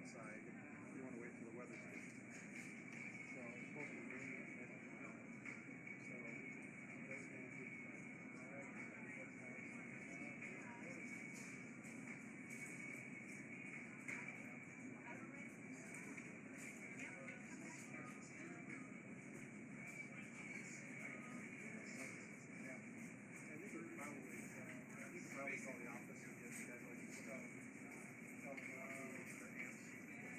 outside. You want to wait till the weather's good. So it's supposed to be raining at midnight. So that's going to be probably call the office and get scheduling stuff. Tell them their ants.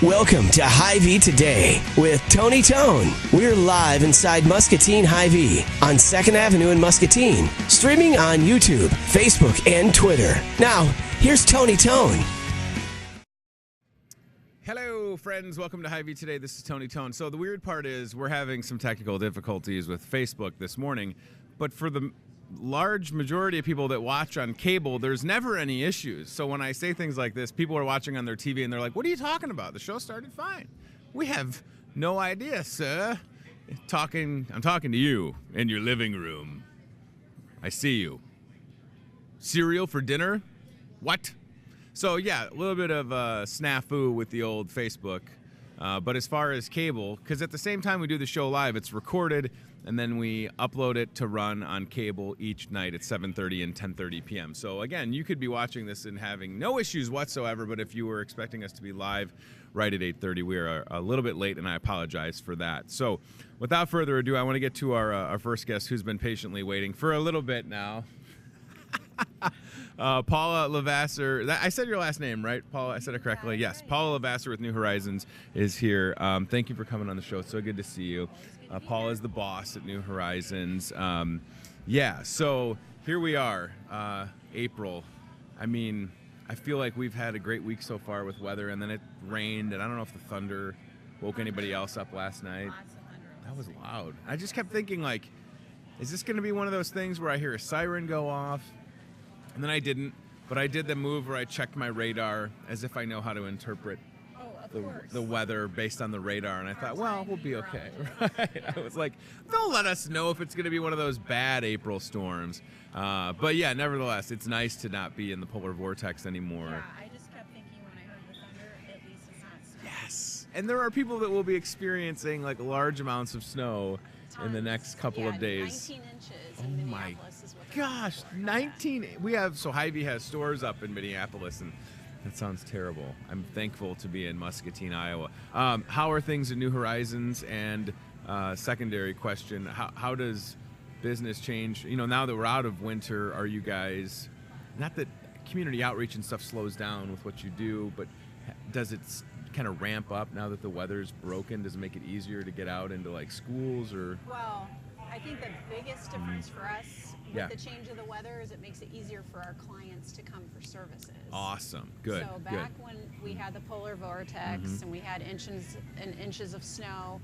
Welcome to Hy-Vee Today with Tony Tone. We're live inside Muscatine Hy-Vee on 2nd Avenue in Muscatine, streaming on YouTube, Facebook, and Twitter. Now, here's Tony Tone. Hello, friends. Welcome to Hy-Vee Today. This is Tony Tone. So the weird part is we're having some technical difficulties with Facebook this morning, but for the large majority of people that watch on cable, there's never any issues. So when I say things like this, people are watching on their TV and they're like, what are you talking about? The show started fine. We have no idea, sir. I'm talking to you in your living room. I see you. Cereal for dinner? What? So yeah, a little bit of a snafu with the old Facebook. But as far as cable, because at the same time we do the show live, it's recorded, and then we upload it to run on cable each night at 7:30 and 10:30 p.m. So again, you could be watching this and having no issues whatsoever, but if you were expecting us to be live right at 8:30, we are a little bit late, and I apologize for that. So without further ado, I want to get to our first guest, who's been patiently waiting for a little bit now. Paula Lavasser. I said your last name, right, Paula? I said it correctly. Yes, right. Paula Lavasser with New Horizons is here. Thank you for coming on the show. It's so good to see you. Paula is the boss at New Horizons. Yeah, so here we are, April. I mean, I feel like we've had a great week so far with weather, and then it rained, and I don't know if the thunder woke anybody else up last night. That was loud. I just kept thinking, like, is this going to be one of those things where I hear a siren go off? And then I didn't, but I did the move where I checked my radar as if I know how to interpret the weather based on the radar. And I thought, well, we'll be okay, right? I was like, they'll let us know if it's going to be one of those bad April storms. But yeah, nevertheless, it's nice to not be in the polar vortex anymore. Yeah, I just kept thinking when I heard the thunder, at least it's not snowing. Yes. And there are people that will be experiencing like large amounts of snow in the next couple of days. 19 inches in Minneapolis is what they're Gosh, 19. So Hy-Vee has stores up in Minneapolis, and that sounds terrible. I'm thankful to be in Muscatine, Iowa. How are things at New Horizons? And secondary question, how does business change? You know, now that we're out of winter, are you guys, not that community outreach and stuff slows down with what you do, but does it kind of ramp up now that the weather's broken? Does it make it easier to get out into like schools or? Well, I think the biggest difference for us with the change of the weather is it makes it easier for our clients to come for services. Awesome. Good. So back when we had the polar vortex and we had inches and inches of snow,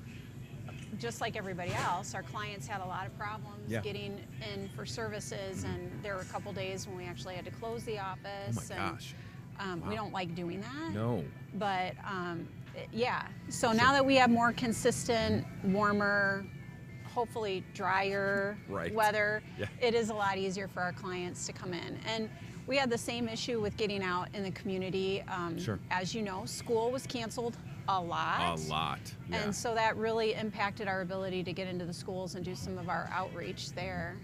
just like everybody else, our clients had a lot of problems getting in for services, and there were a couple days when we actually had to close the office. Oh my gosh. We don't like doing that. No. But yeah, so now that we have more consistent, warmer, hopefully drier weather, it is a lot easier for our clients to come in. And we had the same issue with getting out in the community. As you know, school was canceled a lot. Yeah. And so that really impacted our ability to get into the schools and do some of our outreach there.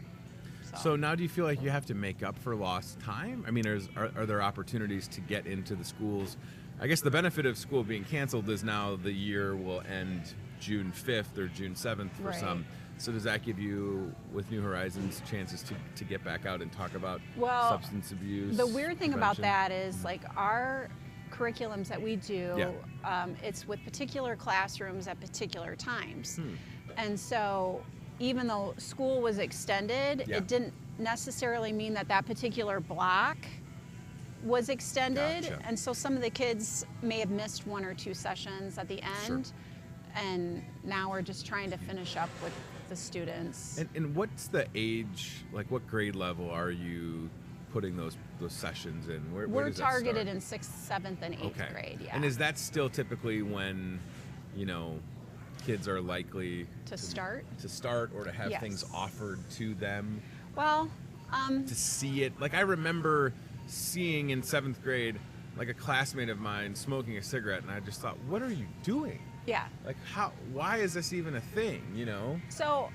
So now do you feel like you have to make up for lost time? I mean, are there opportunities to get into the schools? I guess the benefit of school being canceled is now the year will end June 5th or June 7th for some. So does that give you, with New Horizons, chances to get back out and talk about substance abuse? The weird thing about that is like our curriculums that we do, it's with particular classrooms at particular times. And so even though school was extended, it didn't necessarily mean that that particular block was extended. And so some of the kids may have missed 1 or 2 sessions at the end. And now we're just trying to finish up with the students. And what's the age, like what grade level are you putting those sessions in? Where does targeted in 6th, 7th, and 8th grade, And is that still typically when, you know, kids are likely to start or to have things offered to them? Well, to see it. Like I remember seeing in 7th grade, like a classmate of mine smoking a cigarette, and I just thought, what are you doing? Yeah. Like why is this even a thing, you know? So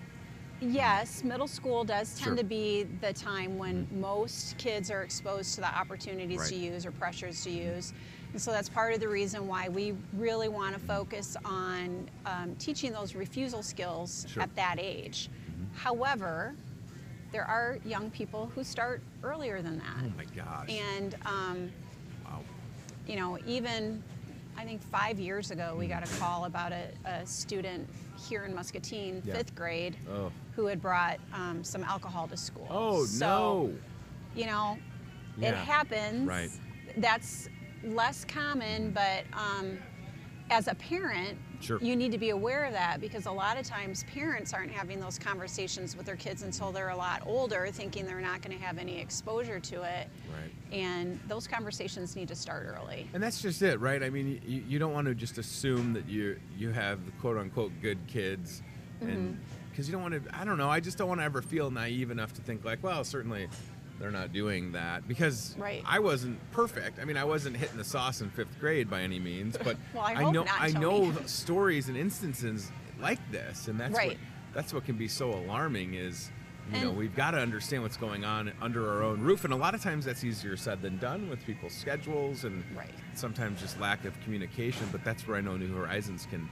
yes, middle school does tend to be the time when most kids are exposed to the opportunities to use or pressures to use. And so that's part of the reason why we really want to focus on teaching those refusal skills at that age. However, there are young people who start earlier than that. Oh my gosh. And, you know, even I think 5 years ago, we got a call about a student here in Muscatine, Yeah. 5th grade, Oh. who had brought some alcohol to school. Oh, so, no. You know, Yeah. it happens. Right. That's less common, but as a parent, Sure. you need to be aware of that, because a lot of times parents aren't having those conversations with their kids until they're a lot older, thinking they're not going to have any exposure to it. Right. And those conversations need to start early. And that's just it, right? I mean, you don't want to just assume that you have the quote unquote good kids, and because you don't want to. I don't know. I just don't want to ever feel naive enough to think like, well, certainly they're not doing that, because Right. I wasn't perfect. I mean, I wasn't hitting the sauce in 5th grade by any means, but Well, I hope know not, I Tony. know stories and instances like this, and Right. that's what can be so alarming is. You know, And- we've got to understand what's going on under our own roof, and a lot of times that's easier said than done with people's schedules and Right. sometimes just lack of communication. But that's where I know New Horizons can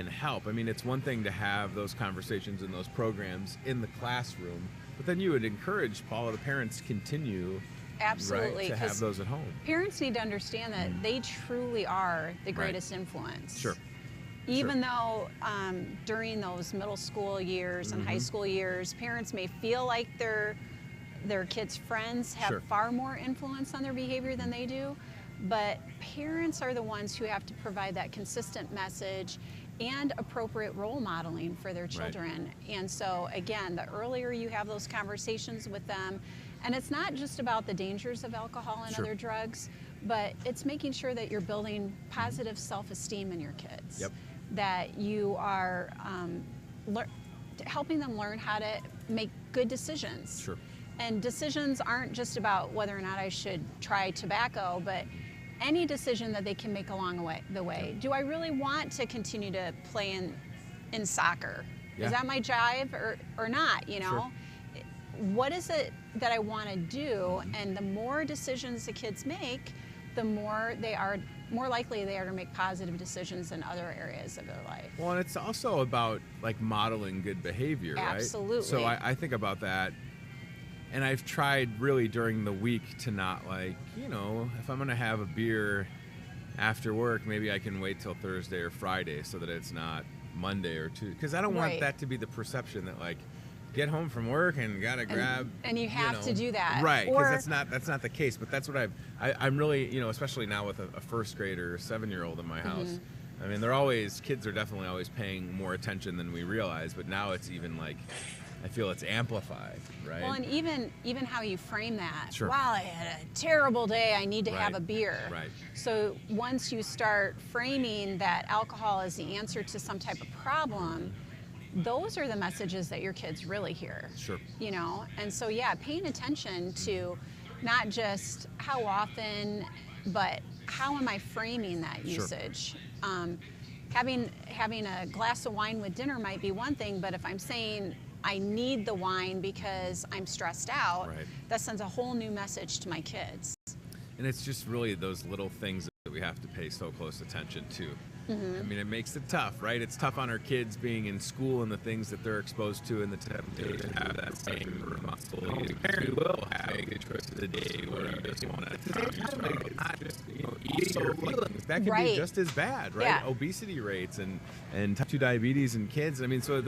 help. I mean, it's one thing to have those conversations and those programs in the classroom, but then you would encourage all of the parents continue Absolutely. right, to have 'cause those at home. parents need to understand that they truly are the Right. greatest influence. Sure. Even though during those middle school years and high school years, parents may feel like their kids' friends have Sure. far more influence on their behavior than they do, but parents are the ones who have to provide that consistent message and appropriate role modeling for their children. And so again, the earlier you have those conversations with them, and it's not just about the dangers of alcohol and Sure. other drugs, but it's making sure that you're building positive self-esteem in your kids. Yep. That you are helping them learn how to make good decisions. Sure. And decisions aren't just about whether or not I should try tobacco, but any decision that they can make along the way. Do I really want to continue to play in soccer? Yeah. Is that my drive or not, you know? Sure. What is it that I want to do? And the more decisions the kids make, the more likely they are to make positive decisions in other areas of their life. Well, and it's also about like modeling good behavior, right? Absolutely. So I think about that, and I've tried really during the week to not like, you know, if I'm going to have a beer after work, maybe I can wait till Thursday or Friday so that it's not Monday or Tuesday, because I don't want Right. that to be the perception that like get home from work and gotta grab and you have to do that. right, Or- because that's not the case. But that's what I'm really, you know, especially now with a first grader, 7-year-old in my house. I mean, kids are definitely always paying more attention than we realize, but now it's even like I feel it's amplified, right? Well, and even how you frame that. Sure. Wow, I had a terrible day. I need to have Right. a beer. Right. So once you start framing that alcohol is the answer to some type of problem, those are the messages that your kids really hear. Sure. You know, and so yeah, paying attention to not just how often, but how am I framing that Sure. usage? Having a glass of wine with dinner might be one thing, but if I'm saying I need the wine because I'm stressed out, Right. that sends a whole new message to my kids. And it's just really those little things that we have to pay so close attention to. I mean, it makes it tough, right? It's tough on our kids being in school and the things that they're exposed to and the temptation to have that same responsibility. A parent will have a good choice of the day where you just want to. It's not just, you know, eating or feelings. That can be Right. just as bad, right? Yeah. Obesity rates and type 2 diabetes in kids. I mean, so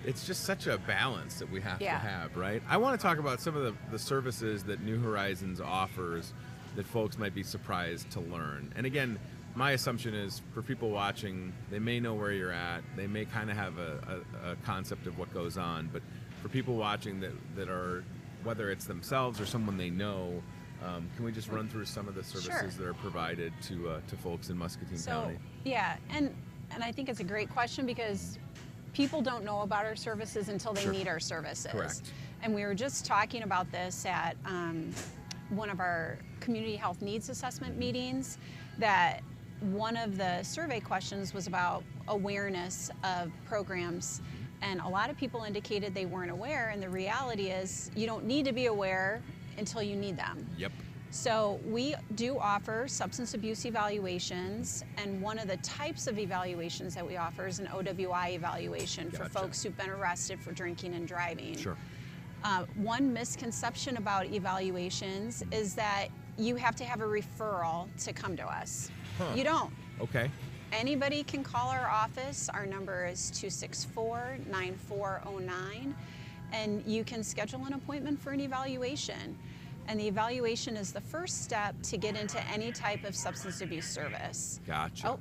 it's just such a balance that we have to Yeah. have, right? I want to talk about some of the services that New Horizons offers that folks might be surprised to learn. And again, my assumption is for people watching, they may know where you're at. They may kind of have a concept of what goes on. But for people watching that are, whether it's themselves or someone they know, can we just run through some of the services Sure. that are provided to folks in Muscatine County? Yeah, and I think it's a great question because people don't know about our services until they Sure. need our services. Correct. And we were just talking about this at one of our community health needs assessment meetings, that one of the survey questions was about awareness of programs. And a lot of people indicated they weren't aware, and the reality is you don't need to be aware until you need them. Yep. So we do offer substance abuse evaluations, and one of the types of evaluations that we offer is an OWI evaluation for Gotcha. folks who've been arrested for drinking and driving. Sure. One misconception about evaluations is that you have to have a referral to come to us. Huh. You don't. Okay. Anybody can call our office. Our number is 264-9409, and you can schedule an appointment for an evaluation. And the evaluation is the first step to get into any type of substance abuse service. Gotcha. Oh,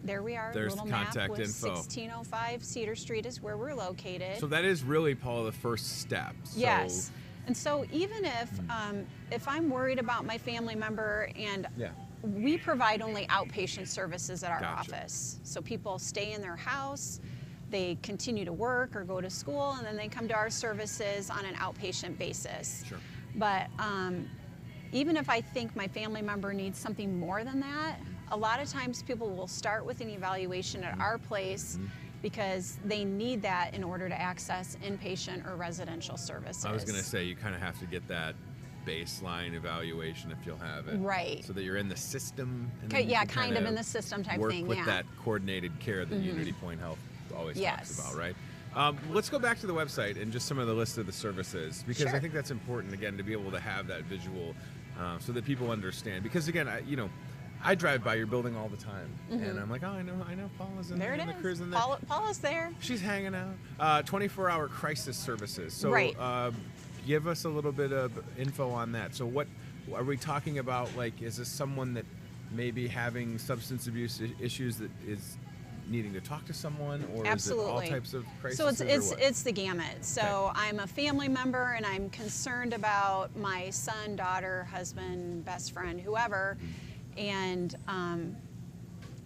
there we are. There's little the map contact with info. 1605 Cedar Street is where we're located. So that is really, Paula, the first step. So, Yes. And so even if I'm worried about my family member, and Yeah. we provide only outpatient services at our Gotcha. office. So people stay in their house, they continue to work or go to school, and then they come to our services on an outpatient basis. Sure. But even if I think my family member needs something more than that, a lot of times people will start with an evaluation at our place because they need that in order to access inpatient or residential services. I was going to say, you kind of have to get that baseline evaluation if you'll have it. Right. So that you're in the system. And then you Yeah, can kind of in the system type work thing, with yeah. that coordinated care that Unity Point Health always Yes. talks about, right? Let's go back to the website and just some of the list of the services, because Sure. I think that's important, again, to be able to have that visual so that people understand. Because, again, I drive by your building all the time, and I'm like, oh, I know Paula's in There it and the crew's is. in there. Paula's there. She's hanging out. 24-hour crisis services. So Right. give us a little bit of info on that. So what are we talking about? Like, is this someone that may be having substance abuse issues that is needing to talk to someone, or Absolutely. is it all types of crises? So or it's what? the gamut. So I'm a family member, and I'm concerned about my son, daughter, husband, best friend, whoever, and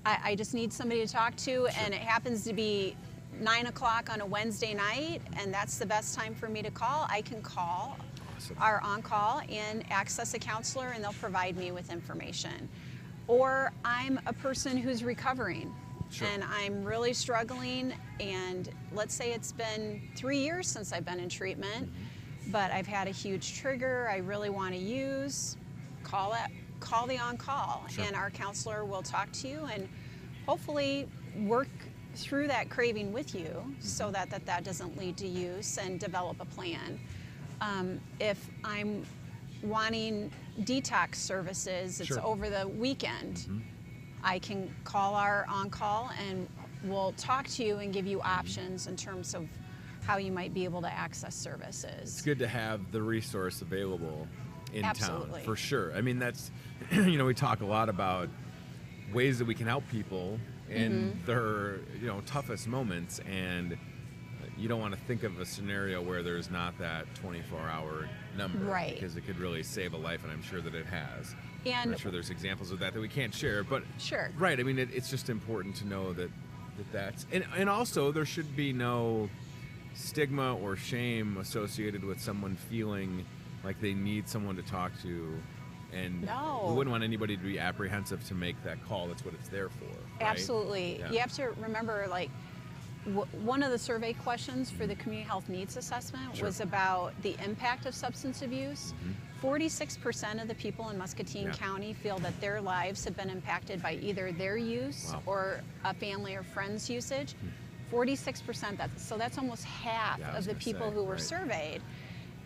I just need somebody to talk to, and it happens to be 9 o'clock on a Wednesday night, and that's the best time for me to call. I can call Awesome. our on-call and access a counselor, and they'll provide me with information. Or I'm a person who's recovering. Sure. And I'm really struggling, and let's say it's been 3 years since I've been in treatment, but I've had a huge trigger I really want to use. Call the on-call, Sure. and our counselor will talk to you and hopefully work through that craving with you so that doesn't lead to use, and develop a plan. If I'm wanting detox services, it's Sure. over the weekend. I can call our on-call, and we'll talk to you and give you options in terms of how you might be able to access services. It's good to have the resource available in Absolutely. town, for sure. I mean, that's, we talk a lot about ways that we can help people in their, toughest moments, and you don't want to think of a scenario where there's not that 24-hour number, Right. because it could really save a life, and I'm sure that it has. And I'm sure there's examples of that we can't share, but Sure. right. I mean, it's just important to know that's and also there should be no stigma or shame associated with someone feeling like they need someone to talk to, and No. we wouldn't want anybody to be apprehensive to make that call. That's what it's there for. Right? Absolutely. Yeah. You have to remember, one of the survey questions for the community health needs assessment Sure. was about the impact of substance abuse. 46% of the people in Muscatine Yeah. County feel that their lives have been impacted by either their use Wow. or a family or friend's usage. 46%, so that's almost half Yeah, I was of the gonna people say, who were right. surveyed.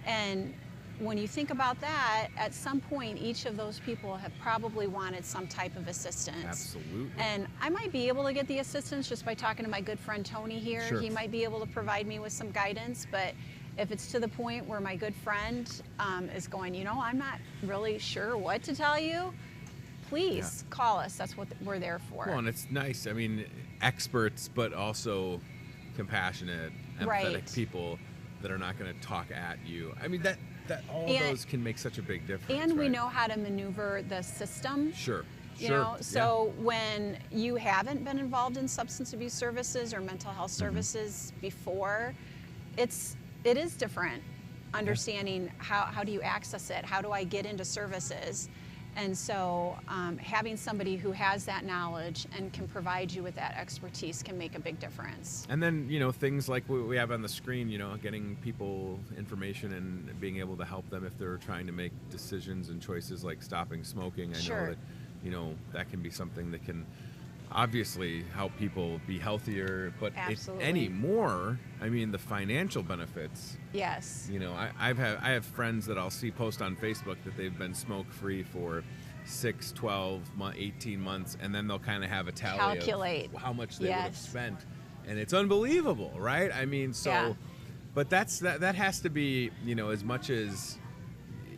And when you think about that, at some point, each of those people have probably wanted some type of assistance. Absolutely. And I might be able to get the assistance just by talking to my good friend Tony here. Sure. He might be able to provide me with some guidance, but if it's to the point where my good friend is going, I'm not really sure what to tell you, please call us. That's what we're there for. Well, and it's nice. I mean, experts, but also compassionate, empathetic Right. people that are not going to talk at you. I mean, that all And- those can make such a big difference. And we right? know how to maneuver the system. Sure. You Sure. know, so when you haven't been involved in substance abuse services or mental health services before, it is different. Understanding how do you access it? How do I get into services? And so having somebody who has that knowledge and can provide you with that expertise can make a big difference. And then, things like what we have on the screen, getting people information and being able to help them if they're trying to make decisions and choices like stopping smoking. I Sure. know that, that can be something that can obviously help people be healthier, but Absolutely. anymore, I mean, the financial benefits, Yes. I have friends that I'll see post on Facebook that they've been smoke free for 6, 12, 18 months, and then they'll kind of have a tally Calculate. of how much they would have Yes. spent. And it's unbelievable, right? I mean, so, Yeah. but that has to be, as much as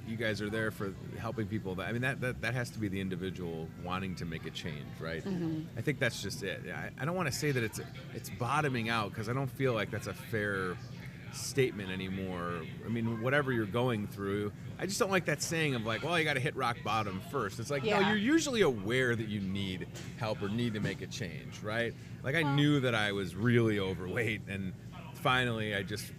you guys are there for helping people, that has to be the individual wanting to make a change, right? Mm-hmm. I think that's just it. I don't want to say that it's bottoming out, because I don't feel like that's a fair statement anymore. I mean, whatever you're going through, I just don't like that saying of like, well, you got to hit rock bottom first. It's like, no, Yeah. you're usually aware that you need help or need to make a change, right? Like, I knew that I was really overweight, and finally,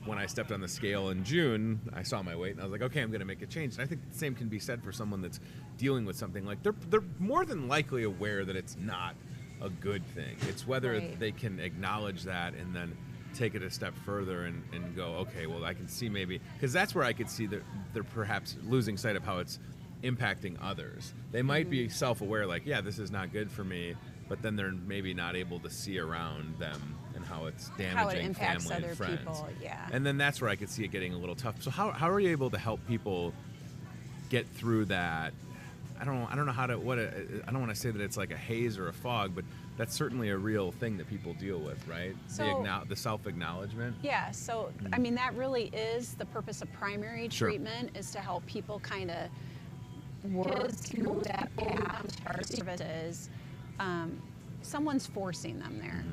when I stepped on the scale in June, I saw my weight, and I was like, okay, I'm going to make a change. And I think the same can be said for someone that's dealing with something. Like, they're more than likely aware that it's not a good thing. It's whether Right. they can acknowledge that and then take it a step further and go, okay, well, I can see maybe, because that's where I could see that they're perhaps losing sight of how it's impacting others. They might be self-aware, like, yeah, this is not good for me, but then they're maybe not able to see around them and how it's damaging How it impacts family other and friends. people, yeah. And then that's where I could see it getting a little tough. So how are you able to help people get through that? I don't know how to, I don't want to say that it's like a haze or a fog, but that's certainly a real thing that people deal with, right? So- The self-acknowledgement. Yeah, so I mean that really is the purpose of primary Sure. treatment, is to help people kind of work through that path towards services. Someone's forcing them there,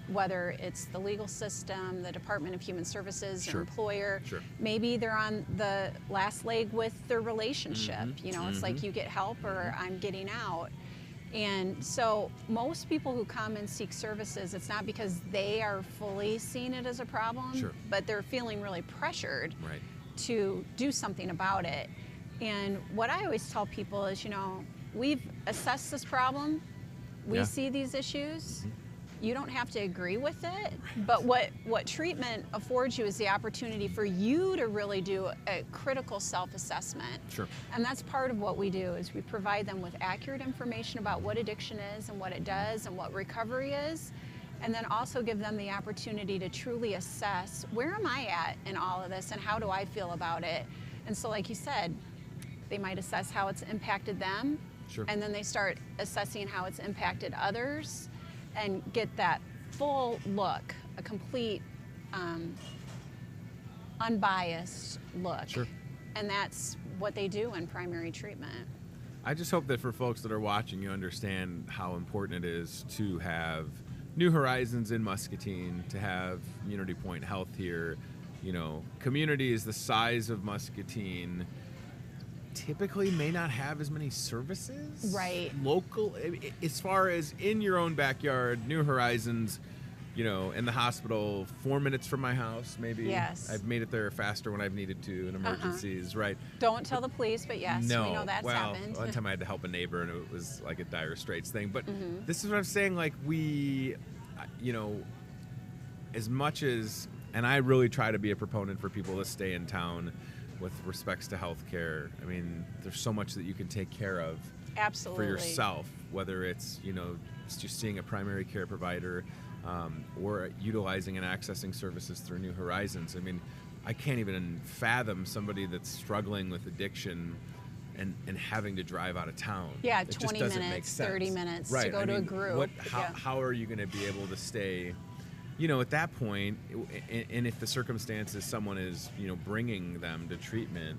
whether it's the legal system, the Department of Human Services, Sure. an employer. Sure. Maybe they're on the last leg with their relationship. It's like you get help or I'm getting out. And so most people who come and seek services, it's not because they are fully seeing it as a problem, Sure. but they're feeling really pressured Right. to do something about it. And what I always tell people is, we've assessed this problem, we Yeah. see these issues. You don't have to agree with it, but what treatment affords you is the opportunity for you to really do a critical self-assessment. Sure. And that's part of what we do, is we provide them with accurate information about what addiction is and what it does and what recovery is, and then also give them the opportunity to truly assess, where am I at in all of this and how do I feel about it? And so like you said, they might assess how it's impacted them, Sure. and then they start assessing how it's impacted others and get that full look, a complete unbiased look. Sure. And that's what they do in primary treatment. I just hope that for folks that are watching, you understand how important it is to have New Horizons in Muscatine, to have Unity Point Health here. Communities the size of Muscatine typically may not have as many services. Right. Local, as far as in your own backyard, New Horizons, in the hospital, 4 minutes from my house, maybe. Yes. I've made it there faster when I've needed to in emergencies, right? Don't tell the police, but yes, No, we know that's well, happened. one time I had to help a neighbor, and it was like a dire straits thing. But this is what I'm saying. Like we, as much as, and I really try to be a proponent for people to stay in town with respects to healthcare. I mean, there's so much that you can take care of Absolutely. for yourself, whether it's just seeing a primary care provider, or utilizing and accessing services through New Horizons. I mean, I can't even fathom somebody that's struggling with addiction and having to drive out of town. Yeah, It just 20 doesn't make minutes, sense. 30 minutes to Right. go I to a mean, group. Yeah. How are you going to be able to stay, at that point, and if the circumstances someone is, bringing them to treatment,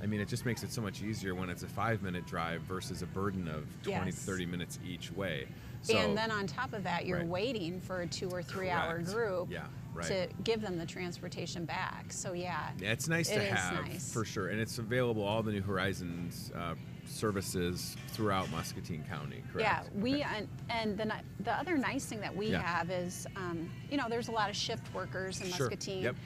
I mean, it just makes it so much easier when it's a 5-minute drive versus a burden of 20 to Yes. 30 minutes each way. So, And then on top of that, you're Right. waiting for a 2 or 3 hour Correct. group Yeah, right. to give them the transportation back. So yeah, Yeah, it's nice to It is have, nice. for sure. And it's available, all the New Horizons services throughout Muscatine County, correct? yeah. We Okay. and the other nice thing that we Yeah. have is, there's a lot of shift workers in Sure. Muscatine. Yep.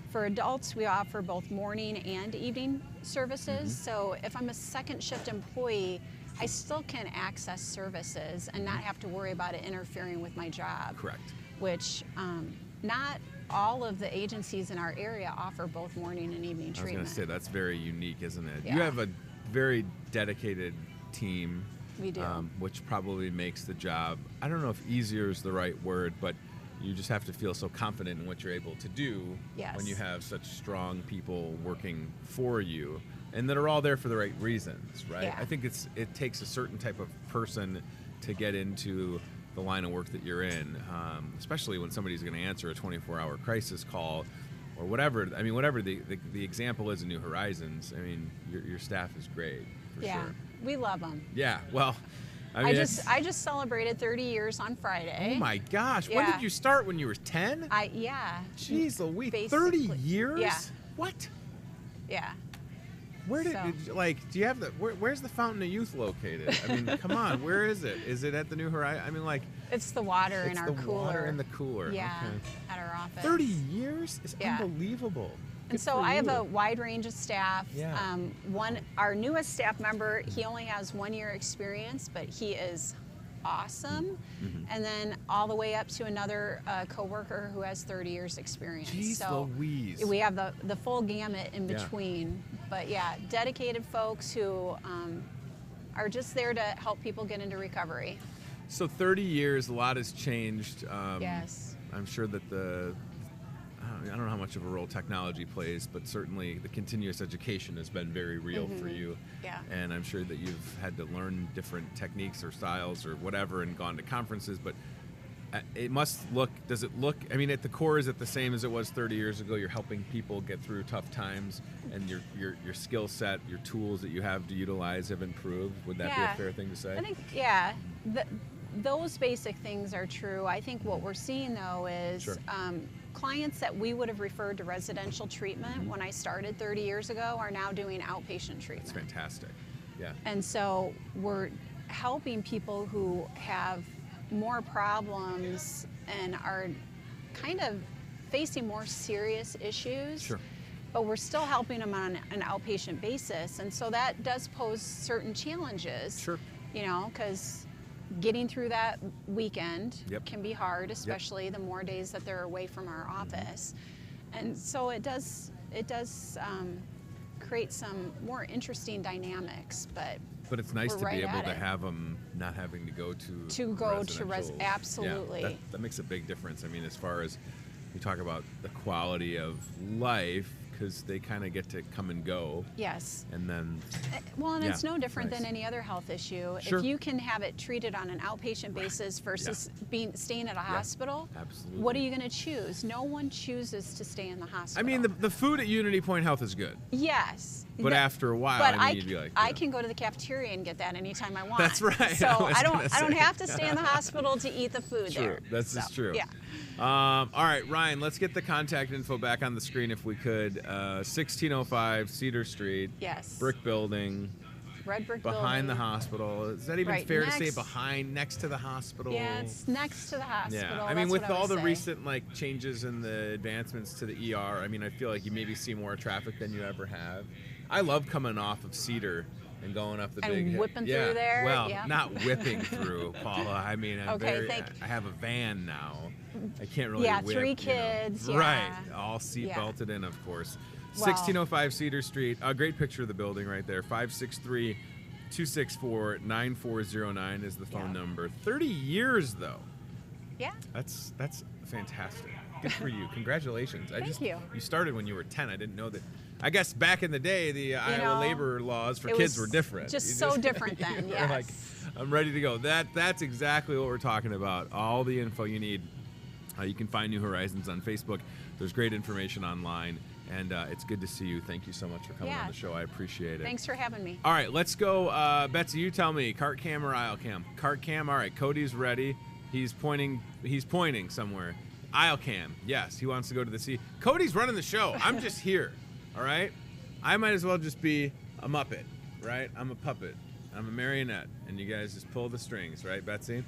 For adults, we offer both morning and evening services. Mm-hmm. So if I'm a second shift employee, I still can access services and not have to worry about it interfering with my job. Correct. Which not all of the agencies in our area offer both morning and evening I was treatment. going to say, that's very unique, isn't it? Yeah. You have a very dedicated team. We do. Which probably makes the job, I don't know if easier is the right word, but you just have to feel so confident in what you're able to do Yes. when you have such strong people working for you. and that are all there for the right reasons, right? Yeah. I think it takes a certain type of person to get into the line of work that you're in, especially when somebody's going to answer a 24-hour crisis call or whatever. I mean, whatever the example is in New Horizons, I mean, your staff is great, for sure. We love them. Yeah, well, I mean, I just celebrated 30 years on Friday. oh my gosh, when Yeah. did you start? When you were 10? Jeez Louise, Basically. 30 years? Yeah. What? Yeah. Where did, So- do you have the, where's the Fountain of Youth located? I mean, come on, where is it? Is it at the New Horizon? I mean, like, It's the water in it's our the cooler. water in the cooler. Yeah, Okay. at our office. 30 years is Yeah. unbelievable. And Good so for I have you. a wide range of staff. Yeah. Our newest staff member, he only has 1 year experience, but he is awesome. Mm-hmm. And then all the way up to another coworker who has 30 years experience. Jeez so Louise. we have the full gamut in Yeah. between. But yeah, dedicated folks who are just there to help people get into recovery. So 30 years, a lot has changed. Yes. I'm sure that I don't know how much of a role technology plays, but certainly the continuous education has been very real for you. Yeah. And I'm sure that you've had to learn different techniques or styles or whatever and gone to conferences, but does it look, I mean, at the core, is it the same as it was 30 years ago? You're helping people get through tough times, and your skill set, your tools that you have to utilize have improved. Would that be a fair thing to say? I think, those basic things are true. I think what we're seeing, though, is Sure. clients that we would have referred to residential treatment when I started 30 years ago are now doing outpatient treatment. It's fantastic. Yeah. And so we're helping people who have more problems and are kind of facing more serious issues. Sure. But we're still helping them on an outpatient basis. And so that does pose certain challenges. Sure. You know, because getting through that weekend Yep. can be hard, especially the more days that they're away from our office. And so it does create some more interesting dynamics, But it's nice we're to right be able at to it. have them not having to go to to absolutely. Yeah, that makes a big difference. I mean, as far as you talk about the quality of life, because they kind of get to come and go, Yes. and then Well, and Yeah, it's no different nice. than any other health issue. Sure. If you can have it treated on an outpatient basis versus staying at a hospital, absolutely. what are you going to choose? No one chooses to stay in the hospital. I mean, the food at Unity Point Health is good, yes. but after a while, But I mean, you'd be like, I yeah. can go to the cafeteria and get that anytime I want. That's right. So I was I don't gonna say. have to stay in the hospital to eat the food True. there. That's just true. Yeah. All right, Ryan, let's get the contact info back on the screen if we could. 1605 Cedar Street. Yes. Brick building. Red brick Behind the building. hospital. Is that even Right fair to say next- behind, next to the hospital? Yeah, it's next to the hospital. Yeah, I mean, That's with what I all would the say. recent like changes in the advancements to the ER, I mean, I feel like you maybe see more traffic than you ever have. I love coming off of Cedar and going up the And big whipping yeah. through there, Well, yeah. not whipping through, Paula. I mean, Okay, I have a van now. I can't really Yeah, whip, 3 you know. kids, yeah. Right, all seat Yeah. belted in, of course. Wow. 1605 Cedar Street. A great picture of the building right there. 563-264-9409 is the phone Yeah. number. 30 years though. Yeah. That's fantastic. Good for you. Congratulations. Thank you. You started when you were 10. I didn't know that. I guess back in the day, the Iowa know, labor laws for it kids was were different. just You so different then, you were yes. like, I'm ready to go. That's exactly what we're talking about. All the info you need. You can find New Horizons on Facebook. There's great information online, and it's good to see you. Thank you so much for coming Yeah. on the show. I appreciate it. Thanks for having me. All right, let's go. Betsy, you tell me, cart cam or aisle cam? Cart cam. All right, Cody's ready. He's pointing somewhere. Aisle cam. Yes, he wants to go to the sea. Cody's running the show. I'm just here. All right? I might as well just be a Muppet, right? I'm a puppet. I'm a marionette, and you guys just pull the strings, right, Betsy?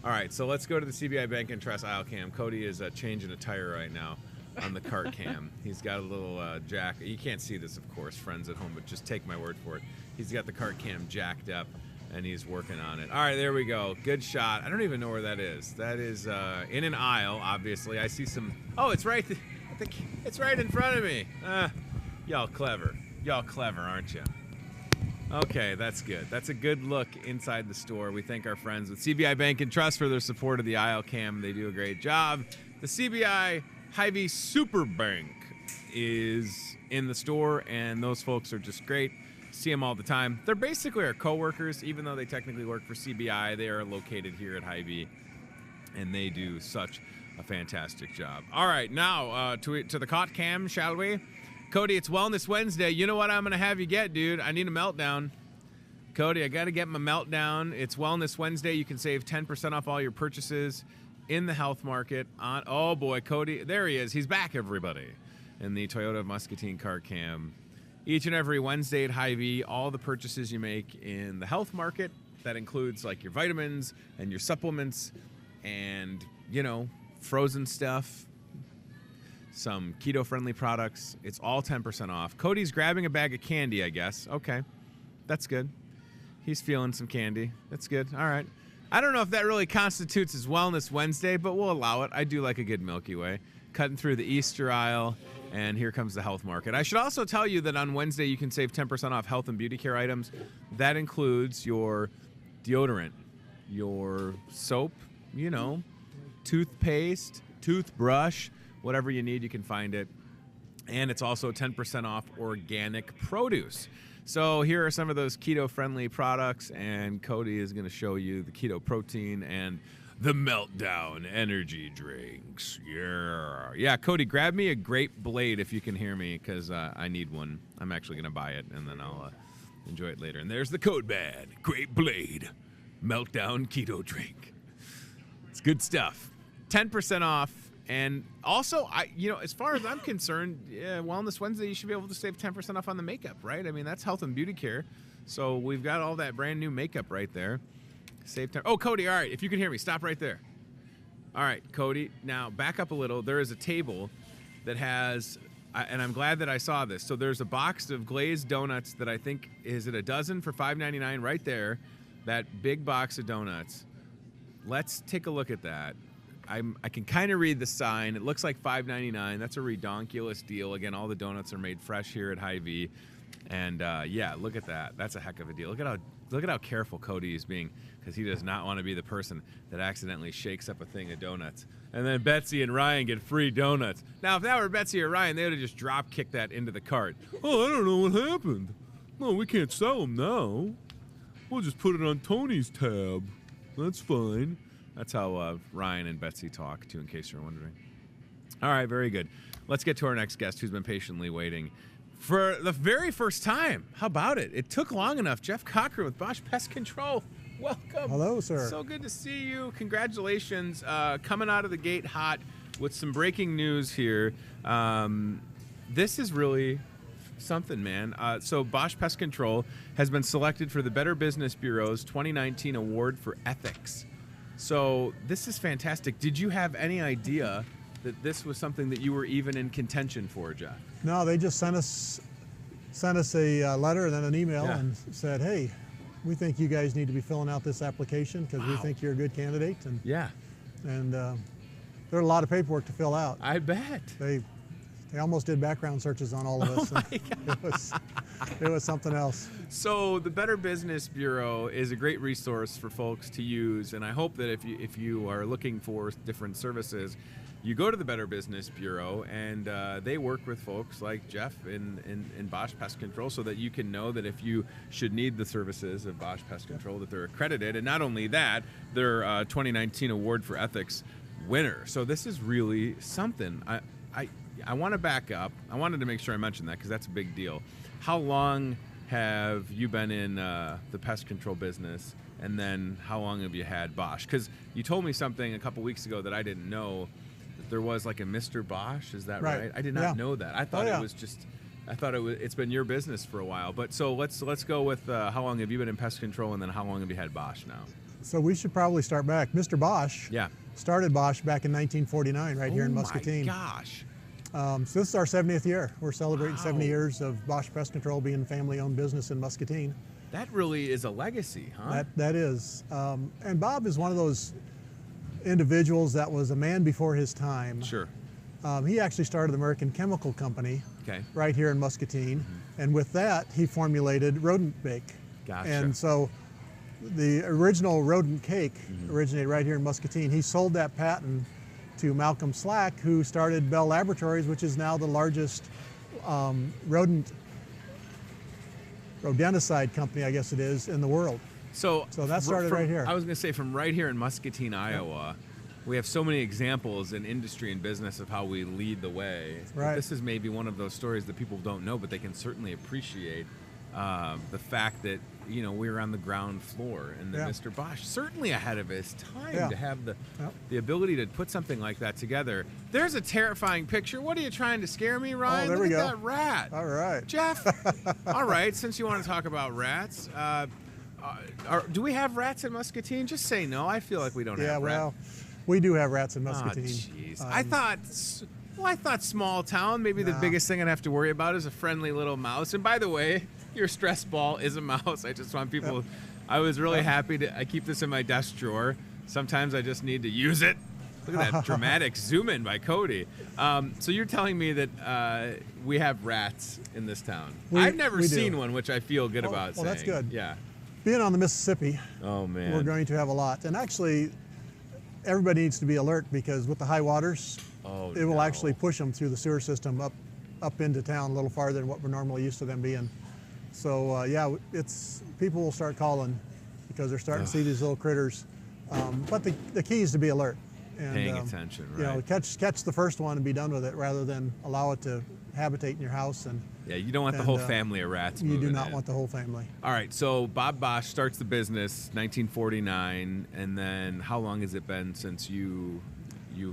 All right, so let's go to the CBI Bank and Trust aisle cam. Cody is changing a tire right now on the cart cam. He's got a little jack. You can't see this, of course, friends at home, but just take my word for it. He's got the cart cam jacked up, and he's working on it. All right, there we go. Good shot. I don't even know where that is. That is in an aisle, obviously. I see some. Oh, it's right. I think it's right in front of me. Y'all clever. Y'all clever, aren't you? Okay, that's good. That's a good look inside the store. We thank our friends with CBI Bank and Trust for their support of the aisle cam. They do a great job. The CBI Hy-Vee Super Bank is in the store, and those folks are just great. See them all the time. They're basically our coworkers, even though they technically work for CBI. They are located here at Hy-Vee, and they do such a fantastic job. All right, now to the caught cam, shall we? Cody, it's Wellness Wednesday. You know what I'm going to have you get, dude? I need a meltdown. Cody, I got to get my meltdown. It's Wellness Wednesday. You can save 10% off all your purchases in the health market. Oh, boy, Cody. There he is. He's back, everybody, in the Toyota Muscatine car cam. Each and every Wednesday at Hy-Vee, all the purchases you make in the health market, that includes like your vitamins and your supplements and, you know, frozen stuff, some keto-friendly products. It's all 10% off. Cody's grabbing a bag of candy, I guess. Okay, that's good. He's feeling some candy. That's good. All right. I don't know if that really constitutes as Wellness Wednesday, but we'll allow it. I do like a good Milky Way. Cutting through the Easter aisle. And here comes the health market. I should also tell you that on Wednesday you can save 10% off health and beauty care items. That includes your deodorant, your soap, you know, toothpaste, toothbrush, whatever you need, you can find it. And it's also 10% off organic produce. So here are some of those keto-friendly products, and Cody is going to show you the keto protein and the Meltdown energy drinks. Yeah, Cody, grab me a grape blade if you can hear me, because I need one. I'm actually going to buy it, and then I'll enjoy it later. And there's the code bad, Grape Blade, Meltdown keto drink. It's good stuff. 10% off. And also, as far as I'm concerned, Wellness Wednesday, you should be able to save 10% off on the makeup, right? I mean, that's health and beauty care. So we've got all that brand new makeup right there. Save time. Oh, Cody, all right, if you can hear me, stop right there. All right, Cody, now back up a little. There is a table that has, and I'm glad that I saw this. So there's a box of glazed donuts that I think, is it a dozen for $5.99 right there? That big box of donuts. Let's take a look at that. I can kind of read the sign. It looks like $5.99. That's a redonkulous deal. Again, all the donuts are made fresh here at Hy-Vee. And yeah, look at that. That's a heck of a deal. Look at how careful Cody is being, because he does not want to be the person that accidentally shakes up a thing of donuts. And then Betsy and Ryan get free donuts. Now, if that were Betsy or Ryan, they would have just drop kicked that into the cart. Oh, I don't know what happened. No, we can't sell them now. We'll just put it on Tony's tab. That's fine. That's how Ryan and Betsy talk, too, in case you're wondering. All right, very good. Let's get to our next guest, who's been patiently waiting for the very first time. How about it? It took long enough. Jeff Cochran with Bosch Pest Control. Welcome. Hello, sir. So good to see you. Congratulations. Coming out of the gate hot with some breaking news here. This is really something, man. So Bosch Pest Control has been selected for the Better Business Bureau's 2019 Award for Ethics. So this is fantastic. Did you have any idea that this was something that you were even in contention for, Jeff? No, they just sent us a letter and then an email and said, hey, we think you guys need to be filling out this application because we think you're a good candidate. And there are a lot of paperwork to fill out. I bet. They almost did background searches on all of us. Oh my God. It was something else. So the Better Business Bureau is a great resource for folks to use, and I hope that if you are looking for different services, you go to the Better Business Bureau, and they work with folks like Jeff in Bosch Pest Control, so that you can know that if you should need the services of Bosch Pest Control, that they're accredited. And not only that, they're 2019 Award for Ethics winner. So this is really something. I want to back up. I wanted to make sure I mentioned that because that's a big deal. How long have you been in the pest control business, and then how long have you had Bosch? Because you told me something a couple weeks ago that I didn't know. That there was like a Mr. Bosch. Is that right? I did not know that. I thought it was just. I thought it's been your business for a while. But so let's go with how long have you been in pest control, and then how long have you had Bosch now? So we should probably start back. Mr. Bosch started Bosch back in 1949 right here in Muscatine. Oh my gosh. So this is our 70th year. We're celebrating 70 years of Bosch Pest Control being a family-owned business in Muscatine. That really is a legacy, huh? That is. And Bob is one of those individuals that was a man before his time. Sure. He actually started the American Chemical Company right here in Muscatine. And with that, he formulated rodent bake. Gotcha. And so the original rodent cake originated right here in Muscatine. He sold that patent to Malcolm Slack, who started Bell Laboratories, which is now the largest rodent rodenticide company, I guess it is, in the world. So that started right here. I was going to say from right here in Muscatine, Iowa, we have so many examples in industry and business of how we lead the way. Right. This is maybe one of those stories that people don't know, but they can certainly appreciate the fact that, you know, we were on the ground floor, and that Mr. Bosch, certainly ahead of his time to have the ability to put something like that together. There's a terrifying picture. What are you trying to scare me, Ryan? Oh, there Look we at go. that rat. All right. Jeff, all right, since you want to talk about rats, do we have rats in Muscatine? Just say no. I feel like we don't have rats. Yeah, well, we do have rats in Muscatine. Jeez. I thought small town, maybe the biggest thing I'd have to worry about is a friendly little mouse. And by the way, your stress ball is a mouse. I just want people, I was really happy I keep this in my desk drawer. Sometimes I just need to use it. Look at that dramatic zoom in by Cody. So you're telling me that we have rats in this town. I've never seen one, which I feel good about saying. Well, that's good. Yeah. Being on the Mississippi, oh man, we're going to have a lot. And actually, everybody needs to be alert, because with the high waters, it will actually push them through the sewer system up into town a little farther than what we're normally used to them being. So yeah, people will start calling because they're starting to see these little critters. But the key is to be alert and paying attention, right? You know, catch the first one and be done with it, rather than allow it to habitate in your house. And yeah, you don't want the whole family of rats moving You do not in. want the whole family. All right, so Bob Bosch starts the business 1949, and then how long has it been since you've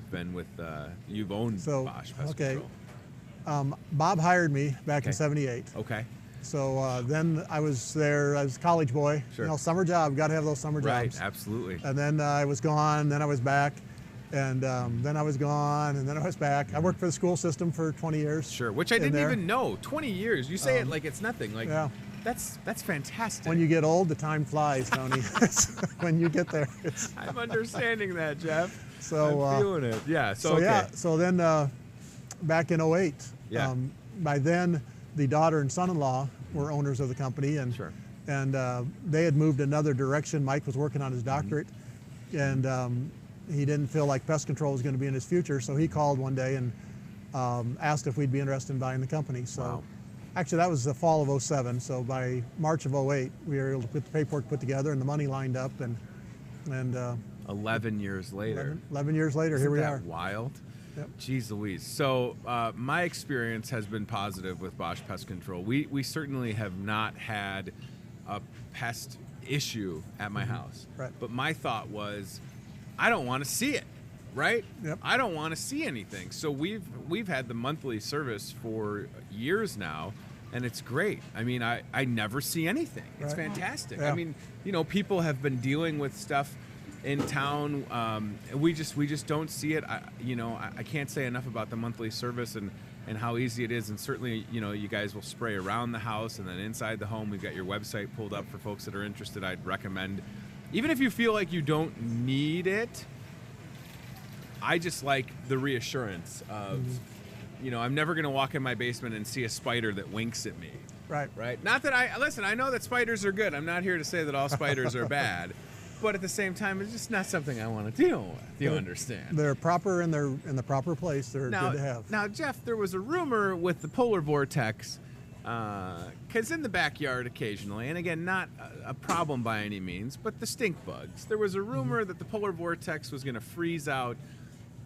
been with you've owned Bosch Pest Control? Bob hired me back in '78. Okay. So then I was there. I was a college boy. Sure. You know, summer job. Got to have those summer jobs. Right. Absolutely. And then I was gone. Then I was back. And then I was gone, and then I was back. I worked for the school system for 20 years. Sure, which I didn't even know. 20 years. You say it like it's nothing. Like that's fantastic. When you get old, the time flies, Tony. When you get there. I'm understanding that, Jeff. So I'm feeling it. Yeah. So okay. yeah. So then back in '08, by then the daughter and son-in-law were owners of the company, and they had moved another direction. Mike was working on his doctorate, and he didn't feel like pest control was going to be in his future, so he called one day and asked if we'd be interested in buying the company. So actually that was the fall of '07, so by March of '08 we were able to get the paperwork put together and the money lined up, and 11 years later. 11 years later, here we are. Isn't that wild? Yep. Jeez Louise. So my experience has been positive with Bosch Pest Control. We certainly have not had a pest issue at my house. Right. But my thought was, I don't want to see it, right? Yep. I don't want to see anything. So we've had the monthly service for years now, and it's great. I mean, I never see anything. It's fantastic. Yeah. I mean, you know, people have been dealing with stuff in town. We just don't see it. I can't say enough about the monthly service and how easy it is. And certainly, you know, you guys will spray around the house and then inside the home. We've got your website pulled up for folks that are interested. I'd recommend, even if you feel like you don't need it, I just like the reassurance of, you know, I'm never going to walk in my basement and see a spider that winks at me. Right. Right. Not that I know that spiders are good. I'm not here to say that all spiders are bad. But at the same time, it's just not something I want to deal with. You understand? They're proper and they're in the proper place. They're good to have. Now, Jeff, there was a rumor with the polar vortex, because in the backyard occasionally, and again, not a problem by any means, but the stink bugs. There was a rumor that the polar vortex was going to freeze out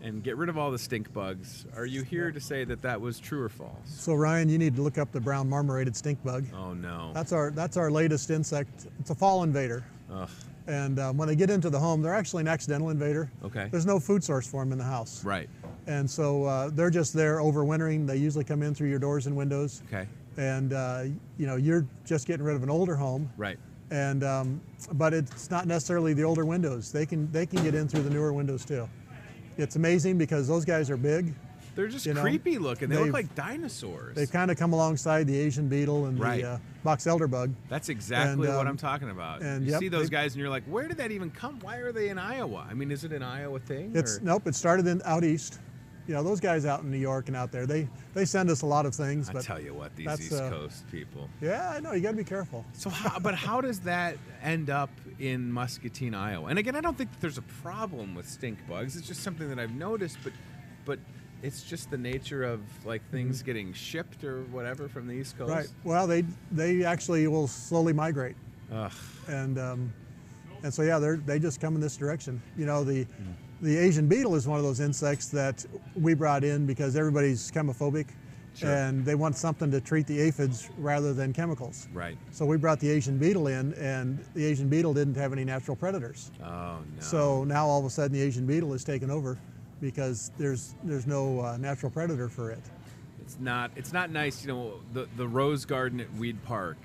and get rid of all the stink bugs. Are you here to say that that was true or false? So Ryan, you need to look up the brown marmorated stink bug. Oh no. That's our latest insect. It's a fall invader. Ugh. And when they get into the home, they're actually an accidental invader. Okay. There's no food source for them in the house. Right. And so they're just there overwintering. They usually come in through your doors and windows. Okay. And you know, you're just getting rid of an older home. Right. And but it's not necessarily the older windows. They can get in through the newer windows too. It's amazing because those guys are big. They're just creepy looking. They look like dinosaurs. They've kind of come alongside the Asian beetle and the box elder bug. That's exactly what I'm talking about. And you see those guys and you're like, where did that even come? Why are they in Iowa? I mean, is it an Iowa thing? Nope, it started out east. You know, those guys out in New York and out there, they send us a lot of things. I tell you what, these East Coast people. Yeah, I know, you got to be careful. So, how does that end up in Muscatine, Iowa? And again, I don't think that there's a problem with stink bugs. It's just something that I've noticed. But it's just the nature of like things getting shipped or whatever from the East Coast. Right. Well, they actually will slowly migrate. Ugh. And so yeah, they just come in this direction. You know, the Asian beetle is one of those insects that we brought in because everybody's chemophobic. Sure. And they want something to treat the aphids rather than chemicals. Right. So we brought the Asian beetle in, and the Asian beetle didn't have any natural predators. Oh no. So now all of a sudden the Asian beetle is taken over because there's no natural predator for it. It's not nice. You know, the rose garden at Weed Park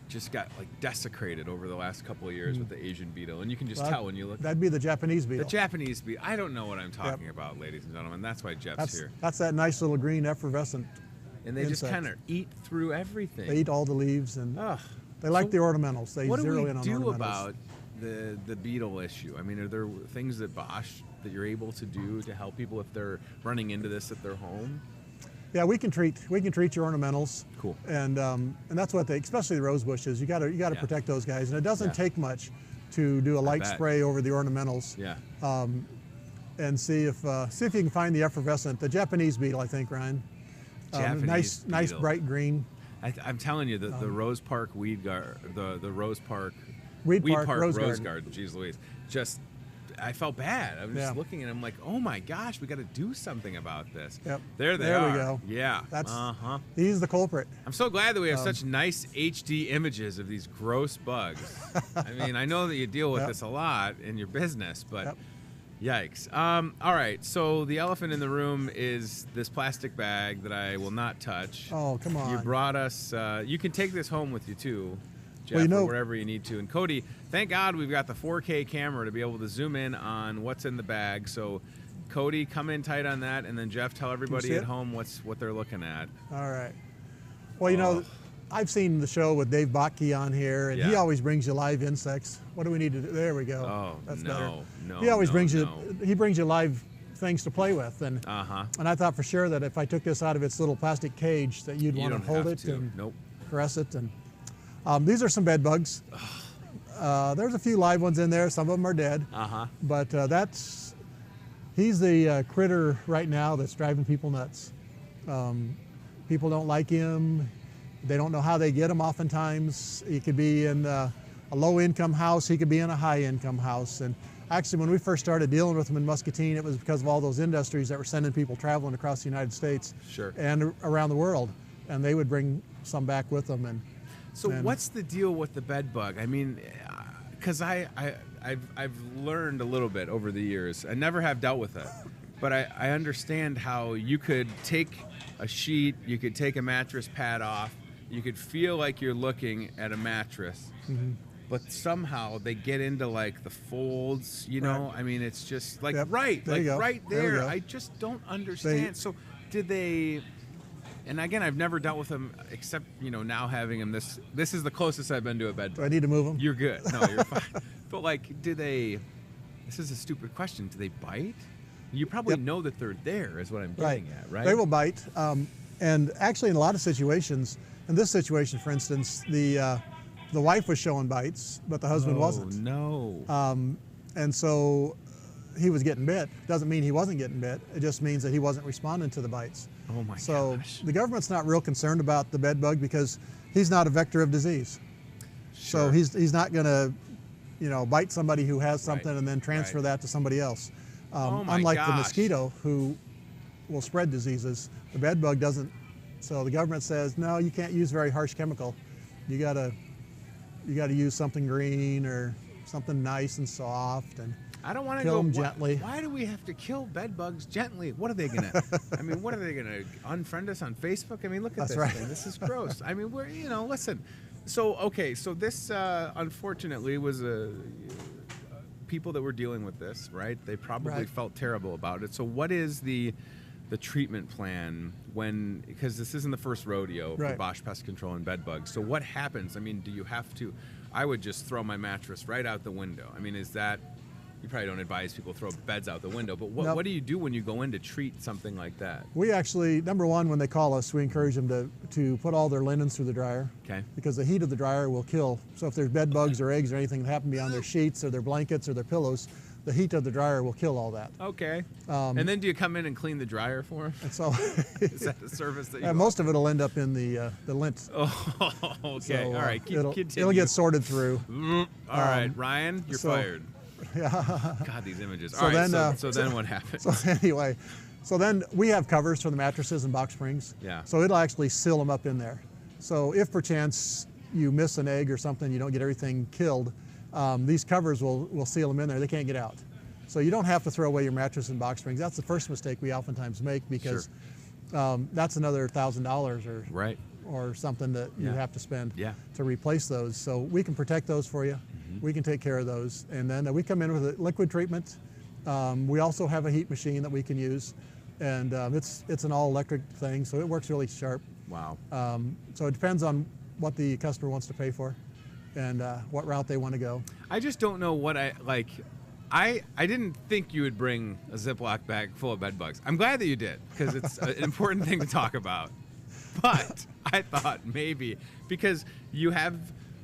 just got like desecrated over the last couple of years with the Asian beetle, and you can just tell when you look. That'd be the Japanese beetle. The Japanese beetle. I don't know what I'm talking about, ladies and gentlemen. That's why Jeff's here. That's that nice little green effervescent. And they just kind of eat through everything. They eat all the leaves, and they like the ornamentals. They zero in on ornamentals. What do we do about the beetle issue? I mean, are there things that Bosch that you're able to do to help people if they're running into this at their home? Yeah, we can treat your ornamentals. Cool. And that's what especially the rose bushes. You got to protect those guys, and it doesn't take much to do a light spray over the ornamentals. Yeah. And see if you can find the effervescent, the Japanese beetle, I think, Ryan. Nice bright green. I'm telling you, the Rose Park the Rose Park Weed Park Rose Garden. Jeez Louise, I felt bad. I was just looking and I'm like, oh my gosh, we got to do something about this. Yep. There we go. Yeah. He's the culprit. I'm so glad that we have such nice HD images of these gross bugs. I mean, I know that you deal with this a lot in your business, but. Yikes. All right, so the elephant in the room is this plastic bag that I will not touch. Oh, come on. You brought us, you can take this home with you too, Jeff, or wherever you need to. And Cody, thank God we've got the 4K camera to be able to zoom in on what's in the bag. So Cody, come in tight on that, and then Jeff, tell everybody at home what they're looking at. All right. Well, you know, I've seen the show with Dave Botke on here, and he always brings you live insects. What do we need to do? There we go. Oh, that's better. No, he always brings you. He brings you live things to play with, and and I thought for sure that if I took this out of its little plastic cage, that you'd want to hold it and caress it. And these are some bed bugs. There's a few live ones in there. Some of them are dead. But he's the critter right now that's driving people nuts. People don't like him. They don't know how they get him oftentimes. He could be in a low-income house. He could be in a high-income house. And actually, when we first started dealing with them in Muscatine, it was because of all those industries that were sending people traveling across the United States and around the world. And they would bring some back with them. So what's the deal with the bed bug? I mean, because I've learned a little bit over the years. I never have dealt with it. But I understand how you could take a sheet, you could take a mattress pad off, you could feel like you're looking at a mattress, but somehow they get into like the folds, you know? I mean, it's just like right there. I just don't understand. So did they, and again, I've never dealt with them except, you know, now having them, this is the closest I've been to a bed. Do I need to move them? You're good. No, you're fine. But like, this is a stupid question, do they bite? You probably know that they're there is what I'm getting at, right? They will bite. And actually in a lot of situations, in this situation, for instance, the wife was showing bites, but the husband wasn't. No. And so he was getting bit. Doesn't mean he wasn't getting bit. It just means that he wasn't responding to the bites. Oh my gosh. So the government's not real concerned about the bed bug because he's not a vector of disease. So he's not going to, you know, bite somebody who has something and then transfer that to somebody else. Unlike the mosquito, who will spread diseases, the bed bug doesn't. So the government says, no, you can't use very harsh chemical. You gotta use something green or something nice and soft, and I don't want to kill them gently. Why do we have to kill bed bugs gently? What are they gonna? I mean, what are they gonna unfriend us on Facebook? I mean, look at this thing. This is gross. I mean, listen. So this unfortunately was people that were dealing with this, right? They probably felt terrible about it. So what is the treatment plan because this isn't the first rodeo for Bosch Pest Control and bed bugs. So what happens? I mean, do you have to, I would just throw my mattress right out the window. I mean, is that, you probably don't advise people throw beds out the window, but what do you do when you go in to treat something like that? We actually, number one, when they call us, we encourage them to put all their linens through the dryer. Okay. Because the heat of the dryer will kill. So if there's bed bugs or eggs or anything that happen to be on their sheets or their blankets or their pillows, the heat of the dryer will kill all that. Okay. And then do you come in and clean the dryer for them? And so is that a service that you most of it will end up in the lint. Oh, okay. So, all right. It'll get sorted through. All right, Ryan, you're fired. Yeah. God, these images. So all right. then, so then what happens? So anyway, so then we have covers for the mattresses and box springs. Yeah. So it'll actually seal them up in there. So if perchance you miss an egg or something, you don't get everything killed, these covers will seal them in there. They can't get out. So you don't have to throw away your mattress and box springs. That's the first mistake we oftentimes make, because that's another $1,000 or something that you have to spend to replace those. So we can protect those for you. We can take care of those. And then we come in with a liquid treatment. We also have a heat machine that we can use. And it's an all electric thing, so it works really sharp. Wow. So it depends on what the customer wants to pay for and what route they want to go. I just don't know what I like. I didn't think you would bring a Ziploc bag full of bed bugs. I'm glad that you did, because it's an important thing to talk about. But I thought maybe, because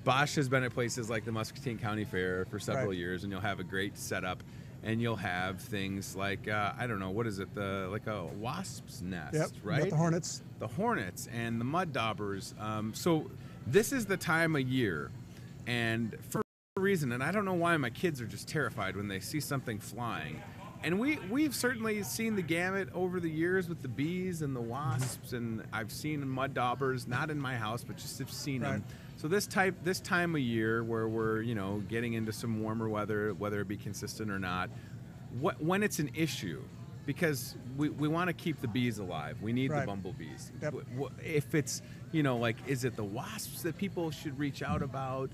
Bosch has been at places like the Muscatine County Fair for several years, and you'll have a great setup, and you'll have things like, I don't know, what is it, like a wasp's nest, right? Got the hornets. The hornets and the mud daubers. So this is the time of year, and for a reason, and I don't know why my kids are just terrified when they see something flying. And we've certainly seen the gamut over the years with the bees and the wasps, and I've seen mud daubers, not in my house, but just have seen them. So this time of year where we're getting into some warmer weather, whether it be consistent or not, when it's an issue, because we want to keep the bees alive, we need the bumblebees. Yep. If it's like, is it the wasps that people should reach out about?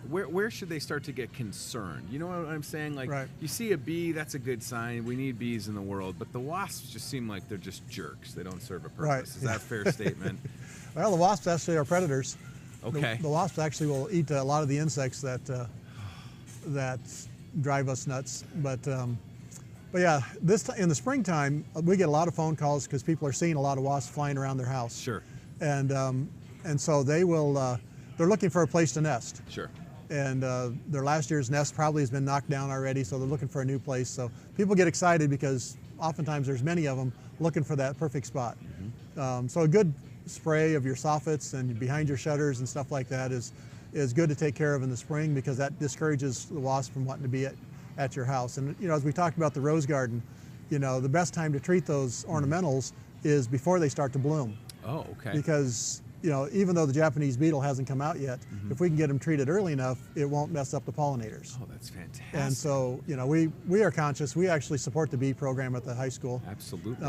Where should they start to get concerned? You know what I'm saying? Like, you see a bee, that's a good sign. We need bees in the world. But the wasps just seem like they're just jerks. They don't serve a purpose. Is that a fair statement? Well, the wasps actually are predators. Okay. The wasps actually will eat a lot of the insects that drive us nuts. But yeah, in the springtime, we get a lot of phone calls because people are seeing a lot of wasps flying around their house. Sure. And so they're looking for a place to nest. Sure. And their last year's nest probably has been knocked down already, so they're looking for a new place. So people get excited because oftentimes there's many of them looking for that perfect spot. So a good spray of your soffits and behind your shutters and stuff like that is good to take care of in the spring, because that discourages the wasp from wanting to be at your house. And as we talked about the rose garden, the best time to treat those ornamentals is before they start to bloom. Oh, okay. Because even though the Japanese beetle hasn't come out yet, if we can get them treated early enough, it won't mess up the pollinators. Oh, that's fantastic. And so, we are conscious. We actually support the bee program at the high school. Absolutely.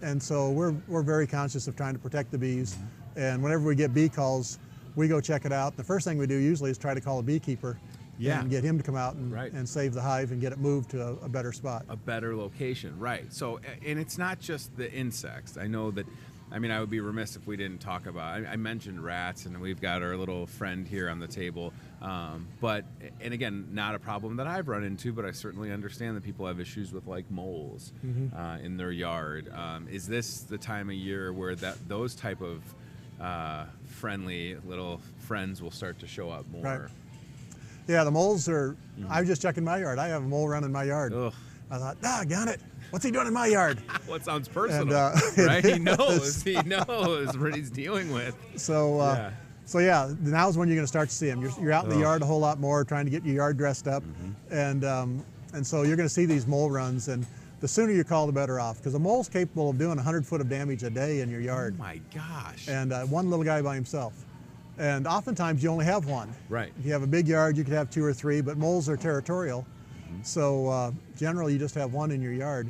And so we're very conscious of trying to protect the bees. And whenever we get bee calls, we go check it out. The first thing we do usually is try to call a beekeeper and get him to come out and save the hive and get it moved to a better spot. A better location, right. So, and it's not just the insects. I know that, I would be remiss if we didn't talk about, I mentioned rats, and we've got our little friend here on the table. But again, not a problem that I've run into, but I certainly understand that people have issues with like moles in their yard. Is this the time of year where those type of friendly little friends will start to show up more? Right. Yeah, the moles are, I was just checking my yard. I have a mole running in my yard. Ugh. I thought, doggone it, what's he doing in my yard? Well, it sounds personal, right? He knows what he's dealing with. So, so now's when you're going to start to see him. You're out in the yard a whole lot more, trying to get your yard dressed up, and so you're going to see these mole runs. And the sooner you call, the better off, because a mole's capable of doing 100 foot of damage a day in your yard. Oh my gosh! And one little guy by himself. And oftentimes you only have one. Right. If you have a big yard, you could have 2 or 3, but moles are territorial. So generally you just have one in your yard.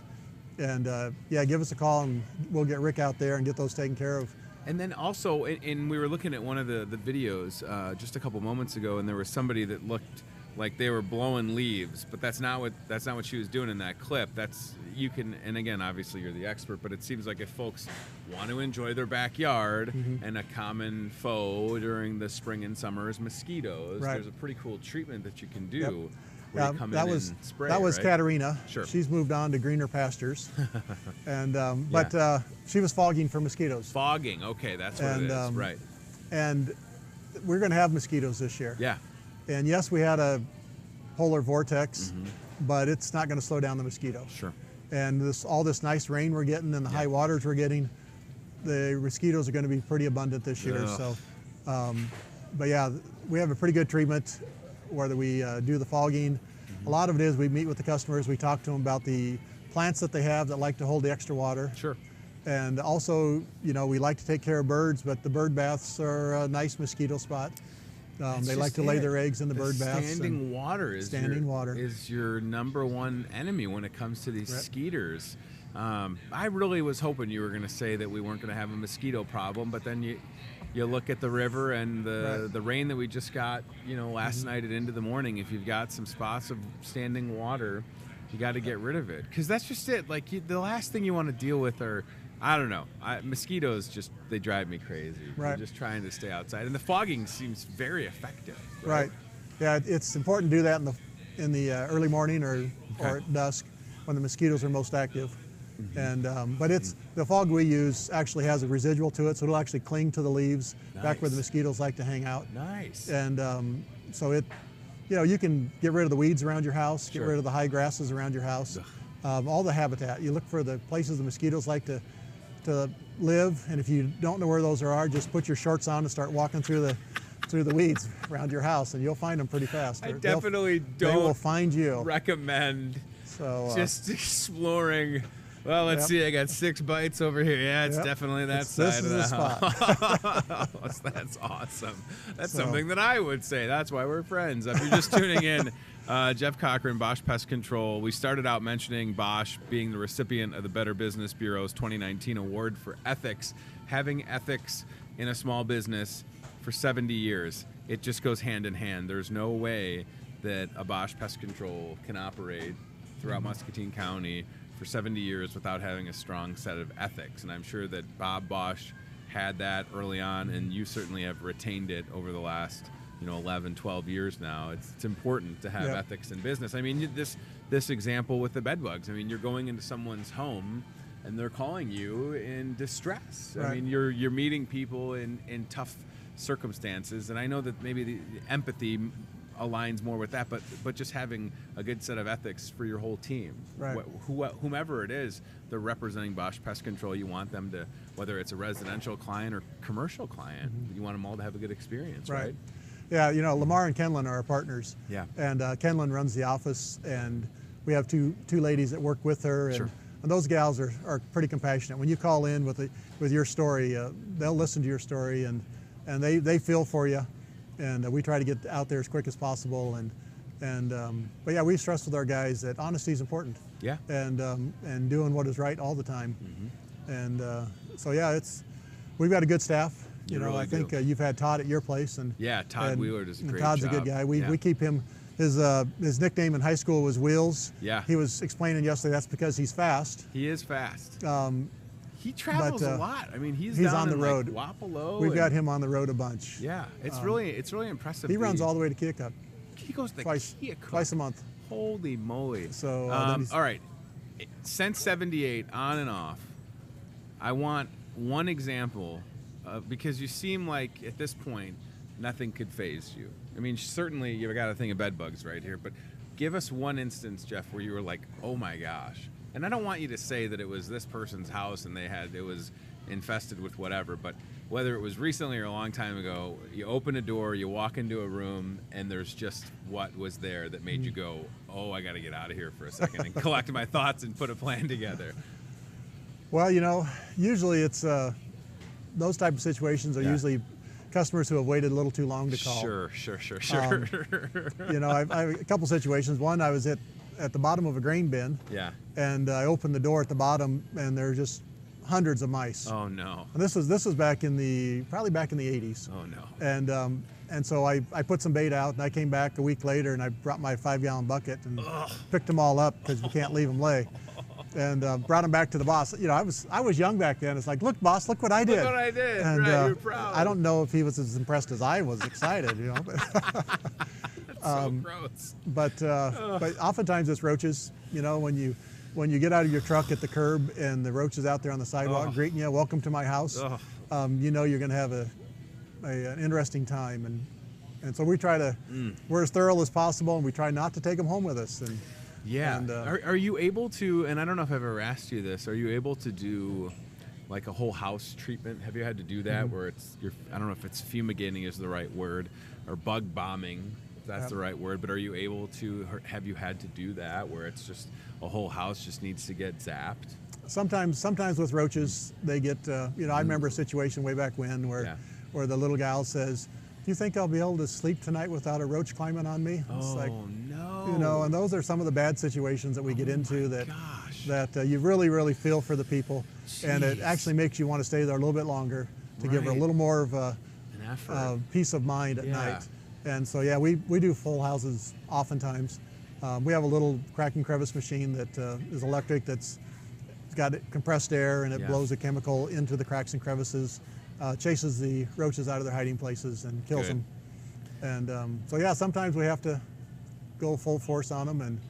And give us a call and we'll get Rick out there and get those taken care of. And then also, and we were looking at one of the videos just a couple moments ago, and there was somebody that looked like they were blowing leaves, but that's not what she was doing in that clip. And again, obviously you're the expert, but it seems like if folks want to enjoy their backyard, and a common foe during the spring and summer is mosquitoes, there's a pretty cool treatment that you can do. Where you come in and spray, that was Katerina. Sure. She's moved on to greener pastures. And but she was fogging for mosquitoes. Fogging, okay, that's what it is, right. And we're going to have mosquitoes this year. Yeah. And yes, we had a polar vortex, but it's not going to slow down the mosquito. Sure. And all this nice rain we're getting and the high waters we're getting, the mosquitoes are going to be pretty abundant this year. Ugh. So, but yeah, we have a pretty good treatment, whether we do the fogging. A lot of it is we meet with the customers, we talk to them about the plants that they have that like to hold the extra water. Sure. And also, you know, we like to take care of birds, but the bird baths are a nice mosquito spot. They like to lay their eggs in the bird baths. Standing water is your number one enemy when it comes to these skeeters. I really was hoping you were going to say that we weren't going to have a mosquito problem, but then you look at the river and the rain that we just got, you know, last night and into the morning. If you've got some spots of standing water, you got to get rid of it, because that's just it. Like the last thing you want to deal with are, I don't know, mosquitoes. They drive me crazy. Right. I'm just trying to stay outside, and the fogging seems very effective. Right. Yeah, it's important to do that in the early morning or at dusk when the mosquitoes are most active. And but the fog we use actually has a residual to it, so it'll actually cling to the leaves back where the mosquitoes like to hang out. Nice. And so you can get rid of the weeds around your house, get rid of the high grasses around your house, all the habitat. You look for the places the mosquitoes like to live, and if you don't know where those are, just put your shorts on and start walking through the weeds around your house, and you'll find them pretty fast. I definitely they will find you. Recommend just exploring. Well, let's Yep. see. I got 6 bites over here. Yeah, it's definitely that side of the house. That's awesome. That's something that I would say. That's why we're friends. If you're just tuning in, Jeff Cochran, Bosch Pest Control. We started out mentioning Bosch being the recipient of the Better Business Bureau's 2019 Award for Ethics. Having ethics in a small business for 70 years, it just goes hand in hand. There's no way that a Bosch Pest Control can operate throughout Muscatine County for 70 years without having a strong set of ethics. And I'm sure that Bob Bosch had that early on, and you certainly have retained it over the last 11, 12 years now. It's important to have ethics in business. I mean, this example with the bed bugs. I mean, you're going into someone's home and they're calling you in distress. Right. I mean, you're meeting people in tough circumstances, and I know that maybe the empathy aligns more with that, but just having a good set of ethics for your whole team. Right. Whomever it is, they're representing Bosch Pest Control. You want them to, whether it's a residential client or commercial client, you want them all to have a good experience, right? Yeah, Lamar and Kenlin are our partners. Yeah. And Kenlin runs the office, and we have two ladies that work with her, and those gals are pretty compassionate. When you call in with your story, they'll listen to your story, and they feel for you. And we try to get out there as quick as possible, but yeah, we stress with our guys that honesty is important. Yeah. And doing what is right all the time. And so yeah, we've got a good staff. Really I think you've had Todd at your place, and Todd Wheeler does a great Todd's job. a good guy. We keep him. His nickname in high school was Wheels. Yeah. He was explaining yesterday that's because he's fast. He is fast. He travels a lot. I mean, he's down on the road. Like Wapello. We've got him on the road a bunch. Yeah, it's really impressive. He runs all the way to Keokuk. He goes to twice a month. Holy moly! So all right, since '78 on and off, I want one example, because you seem like at this point nothing could faze you. I mean, certainly you've got a thing of bed bugs right here, but give us one instance, Jeff, where you were like, oh my gosh. And I don't want you to say that it was this person's house and it was infested with whatever, but whether it was recently or a long time ago, you open a door, you walk into a room, and there's just what was there that made you go, oh, I got to get out of here for a second and collect my thoughts and put a plan together. Well, usually it's those type of situations are usually customers who have waited a little too long to call. Sure. I have a couple situations. One, I was at the bottom of a grain bin. Yeah. And I opened the door at the bottom, and there are just hundreds of mice. Oh no. And this was probably back in the 80s. Oh no. And so I put some bait out, and I came back a week later, and I brought my 5-gallon bucket and picked them all up, because you can't leave them lay. And brought them back to the boss. I was young back then. It's like, look, boss, look what I did. Look what I did. And you're proud. I don't know if he was as impressed as I was excited. That's so gross. But oftentimes it's roaches. When you get out of your truck at the curb and the roach is out there on the sidewalk greeting you, welcome to my house. You're going to have an interesting time, and so we try to we're as thorough as possible, and we try not to take them home with us. And Yeah. And, are you able to, and I don't know if I've ever asked you this, are you able to do like a whole house treatment? Have you had to do that where I don't know if it's fumigating is the right word, or bug bombing, if that's the right word, but are you able to, have you had to do that where it's just a whole house just needs to get zapped? Sometimes with roaches, they get, I remember a situation way back when where the little gal says, "Do you think I'll be able to sleep tonight without a roach climbing on me?" It's like, no. And those are some of the bad situations that we get into that you really, really feel for the people. Jeez. And it actually makes you want to stay there a little bit longer to give her a little more of a peace of mind at night. And so, we do full houses oftentimes. We have a little crack and crevice machine that is electric, that's got compressed air, and it blows a chemical into the cracks and crevices, chases the roaches out of their hiding places and kills them. And sometimes we have to go full force on them and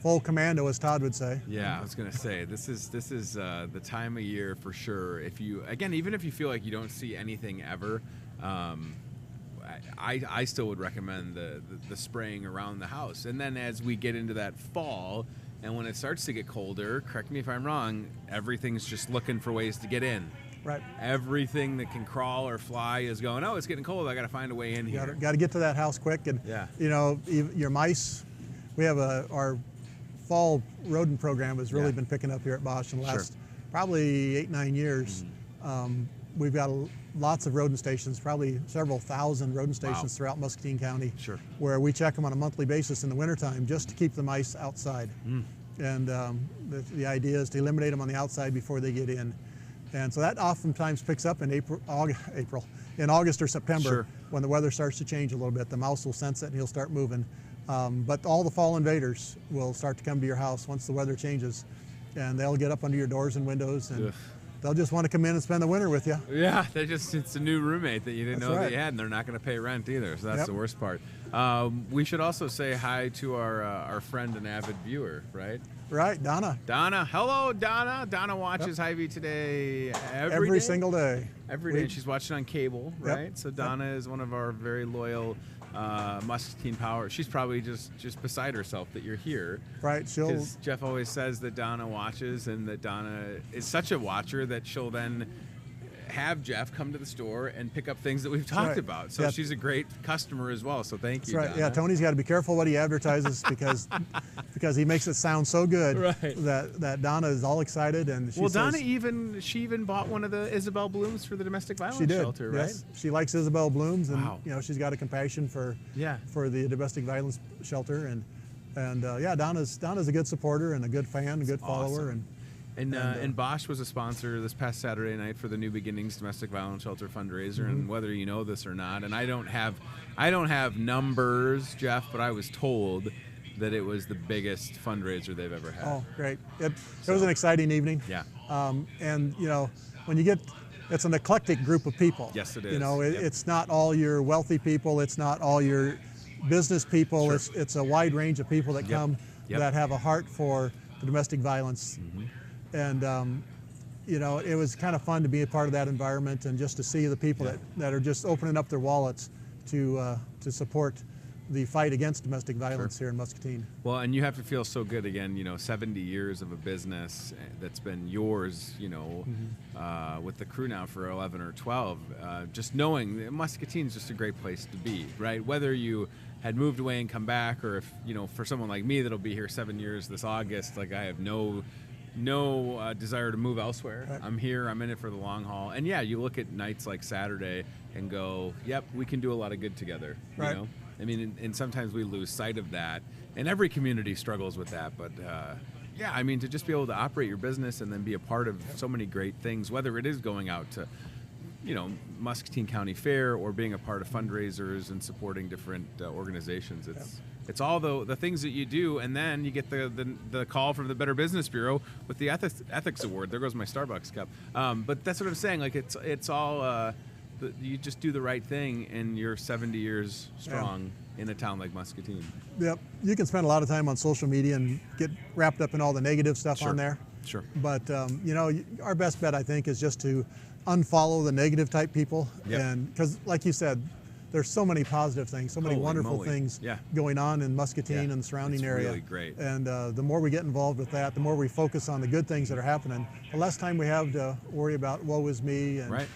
full commando, as Todd would say. Yeah, I was gonna say this is the time of year for sure. If you, again, even if you feel like you don't see anything ever, I still would recommend the spraying around the house. And then as we get into that fall, and when it starts to get colder, correct me if I'm wrong, everything's just looking for ways to get in. Right. Everything that can crawl or fly is going, oh, it's getting cold, I got to find a way in here. Got to get to that house quick. And, your mice, we have our fall rodent program has really been picking up here at Bosch in the last probably 8-9 years. We've got lots of rodent stations, probably several thousand rodent stations throughout Muscatine County, where we check them on a monthly basis in the wintertime just to keep the mice outside. And the idea is to eliminate them on the outside before they get in. And so that oftentimes picks up in in August or September when the weather starts to change a little bit. The mouse will sense it and he'll start moving. But all the fall invaders will start to come to your house once the weather changes, and they'll get up under your doors and windows, and they'll just want to come in and spend the winter with you. Yeah, it's a new roommate that you didn't know that you had, and they're not going to pay rent either, so that's the worst part. We should also say hi to our friend and avid viewer, right? Right, Donna. Donna, hello, Donna. Donna watches Hy-Vee Today every single day. Every day, and she's watching on cable, right? So Donna is one of our very loyal Muscatine Power. She's probably just beside herself that you're here. Right, because Jeff always says that Donna watches, and that Donna is such a watcher that she'll then have Jeff come to the store and pick up things that we've talked about. So she's a great customer as well. So thank you. That's right. Donna. Yeah, Tony's got to be careful what he advertises because he makes it sound so good that Donna is all excited, and she Donna even bought one of the Isabel blooms for the domestic violence shelter, right? Yes. She likes Isabel blooms, and she's got a compassion for the domestic violence shelter, and Donna's a good supporter and a good fan, a good follower, and Bosch was a sponsor this past Saturday night for the New Beginnings Domestic Violence Shelter fundraiser. And whether you know this or not, and I don't have numbers, Jeff, but I was told that it was the biggest fundraiser they've ever had. Oh, great! It was an exciting evening. Yeah. And when you get, it's an eclectic group of people. Yes, it is. It's not all your wealthy people. It's not all your business people. It's a wide range of people that come that have a heart for the domestic violence. And it was kind of fun to be a part of that environment, and just to see the people that are just opening up their wallets to support the fight against domestic violence here in Muscatine. Well, and you have to feel so good again, 70 years of a business that's been yours, with the crew now for 11 or 12, just knowing that Muscatine is just a great place to be, right? Whether you had moved away and come back, or if, for someone like me that'll be here 7 years this August, like I have no desire to move elsewhere. Right. I'm here, I'm in it for the long haul. And you look at nights like Saturday and go, yep, we can do a lot of good together. Right. I mean, and sometimes we lose sight of that, and every community struggles with that. But to just be able to operate your business and then be a part of so many great things, whether it is going out to Muscatine County Fair or being a part of fundraisers and supporting different organizations. It's all the things that you do, and then you get the call from the Better Business Bureau with the ethics award. There goes my Starbucks cup. But that's what I'm saying. Like it's all you just do the right thing, and you're 70 years strong in a town like Muscatine. Yep. You can spend a lot of time on social media and get wrapped up in all the negative stuff on there. Sure. But our best bet, I think, is just to unfollow the negative type people, and because, like you said, there's so many positive things, so many Holy wonderful moly. things Yeah. going on in Muscatine and the surrounding It's area. really great. And the more we get involved with that, the more we focus on the good things that are happening, the less time we have to worry about woe is me. And, Right.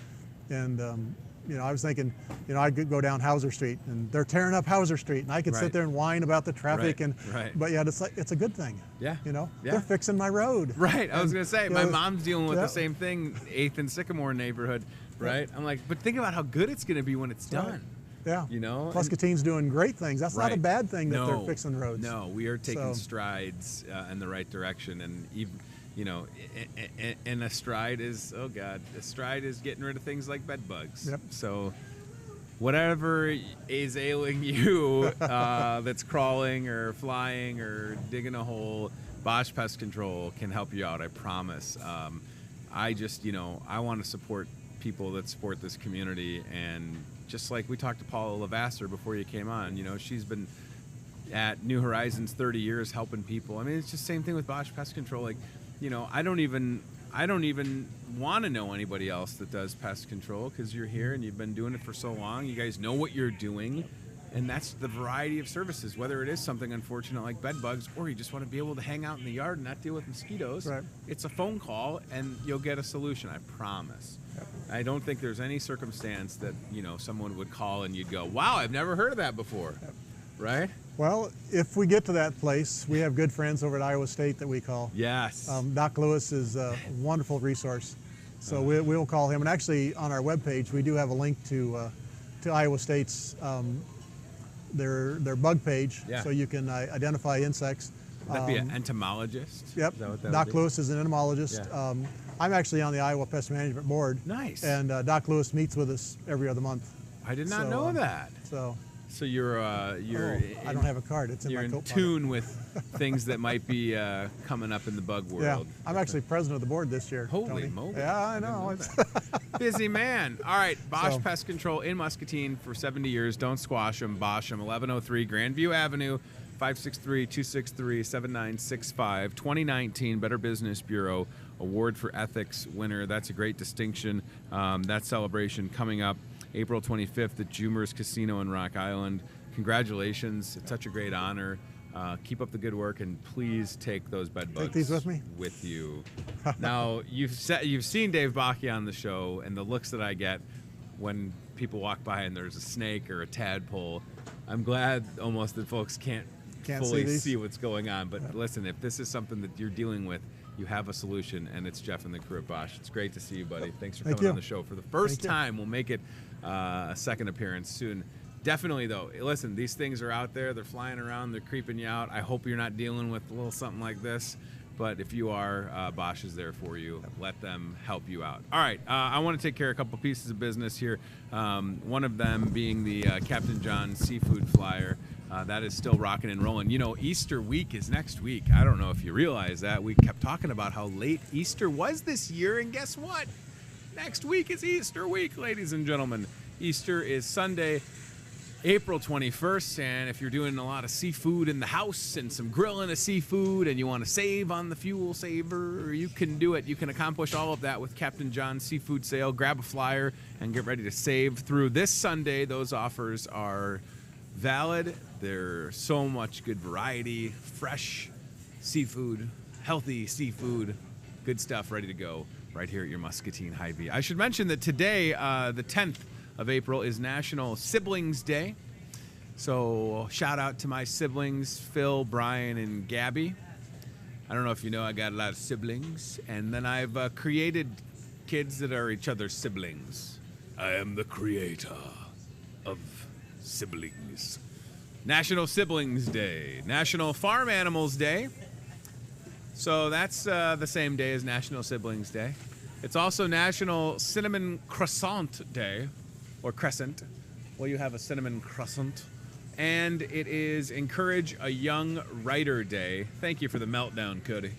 And you know, I was thinking, you know, I could go down Hauser Street and they're tearing up Hauser Street, and I could Right. sit there and whine about the traffic, Right. and Right. but yet it's a good thing. Yeah. You know, Yeah. they're fixing my road. Right. I was And, going to say, you my know, mom's dealing with yeah. the same thing, 8th and Sycamore neighborhood, right? I'm like, but think about how good it's going to be when it's Right. done. Yeah. You know? Muscatine's doing great things. That's not a Right. bad thing that No. they're fixing roads. No, we are taking So- strides in the right direction, and even, you know, and a stride is, oh God, a stride is getting rid of things like bed bugs. Yep. So whatever is ailing you that's crawling or flying or digging a hole, Bosch Pest Control can help you out, I promise. I just, you know, I want to support people that support this community, and just like we talked to Paula Lavasser before you came on, you know, she's been at New Horizons 30 years helping people. I mean, it's just the same thing with Bosch Pest Control. Like, you know, I don't even want to know anybody else that does pest control, because you're here and you've been doing it for so long. You guys know what you're doing, and that's the variety of services, whether it is something unfortunate like bed bugs, or you just want to be able to hang out in the yard and not deal with mosquitoes. Right. It's a phone call and you'll get a solution, I promise. Yep. I don't think there's any circumstance that, you know, someone would call and you'd go, wow, I've never heard of that before. Yep. Right? Well, if we get to that place, we have good friends over at Iowa State that we call. Yes. Doc Lewis is a wonderful resource. So we'll call him. And actually, on our webpage, we do have a link to Iowa State's their bug page, Yeah. so you can identify insects. Would that be an entomologist? Yep. Is that what that Doc would be? Lewis is an entomologist. Yeah. I'm actually on the Iowa Pest Management Board. Nice. And Doc Lewis meets with us every other month. I did not So, know that. So So you're I don't have a card. It's in you're my in coat pocket. tune with things that might be coming up in the bug Yeah, world. I'm actually president of the board this year. Holy Tony. moly. Yeah, I know. Busy man. All right, Bosch So- Pest Control in Muscatine for 70 years. Don't squash them. Bosch them. 1103 Grandview Avenue, 563-263-7965. 2019 Better Business Bureau Award for Ethics winner. That's a great distinction. That celebration coming up April 25th at Jumer's Casino in Rock Island. Congratulations. It's such a great honor. Keep up the good work, and please take those bed bugs Take these with me? with you. Now, you've seen Dave Bakke on the show, and the looks that I get when people walk by and there's a snake or a tadpole. I'm glad almost that folks can't fully see these? see what's going on. But listen, if this is something that you're dealing with, you have a solution, and it's Jeff and the crew at Bosch. It's great to see you, buddy. Thanks for Thank coming you. on the show for the first Thank you. time. We'll make it a second appearance soon. Definitely, though, listen, these things are out there. They're flying around. They're creeping you out. I hope you're not dealing with a little something like this. But if you are, Bosch is there for you. Let them help you out. All right, I want to take care of a couple pieces of business here. One of them being the Captain John Seafood Flyer. That is still rocking and rolling. You know, Easter week is next week. I don't know if you realize that. We kept talking about how late Easter was this year, and guess what? Next week is Easter week, ladies and gentlemen. Easter is Sunday, April 21st, and if you're doing a lot of seafood in the house and some grilling of seafood and you want to save on the fuel saver, you can do it. You can accomplish all of that with Captain John's Seafood Sale. Grab a flyer and get ready to save through this Sunday. Those offers are valid. There's so much good variety, fresh seafood, healthy seafood, good stuff ready to go right here at your Muscatine Hy-Vee. I should mention that today, the 10th of April, is National Siblings Day. So shout out to my siblings, Phil, Brian, and Gabby. I don't know if you know, I got a lot of siblings. And then I've created kids that are each other's siblings. I am the creator of siblings. National Siblings Day. National Farm Animals Day. So that's the same day as National Siblings Day. It's also National Cinnamon Croissant Day, or Crescent. Well, you have a cinnamon croissant. And it is Encourage a Young Writer Day. Thank you for the meltdown, Cody.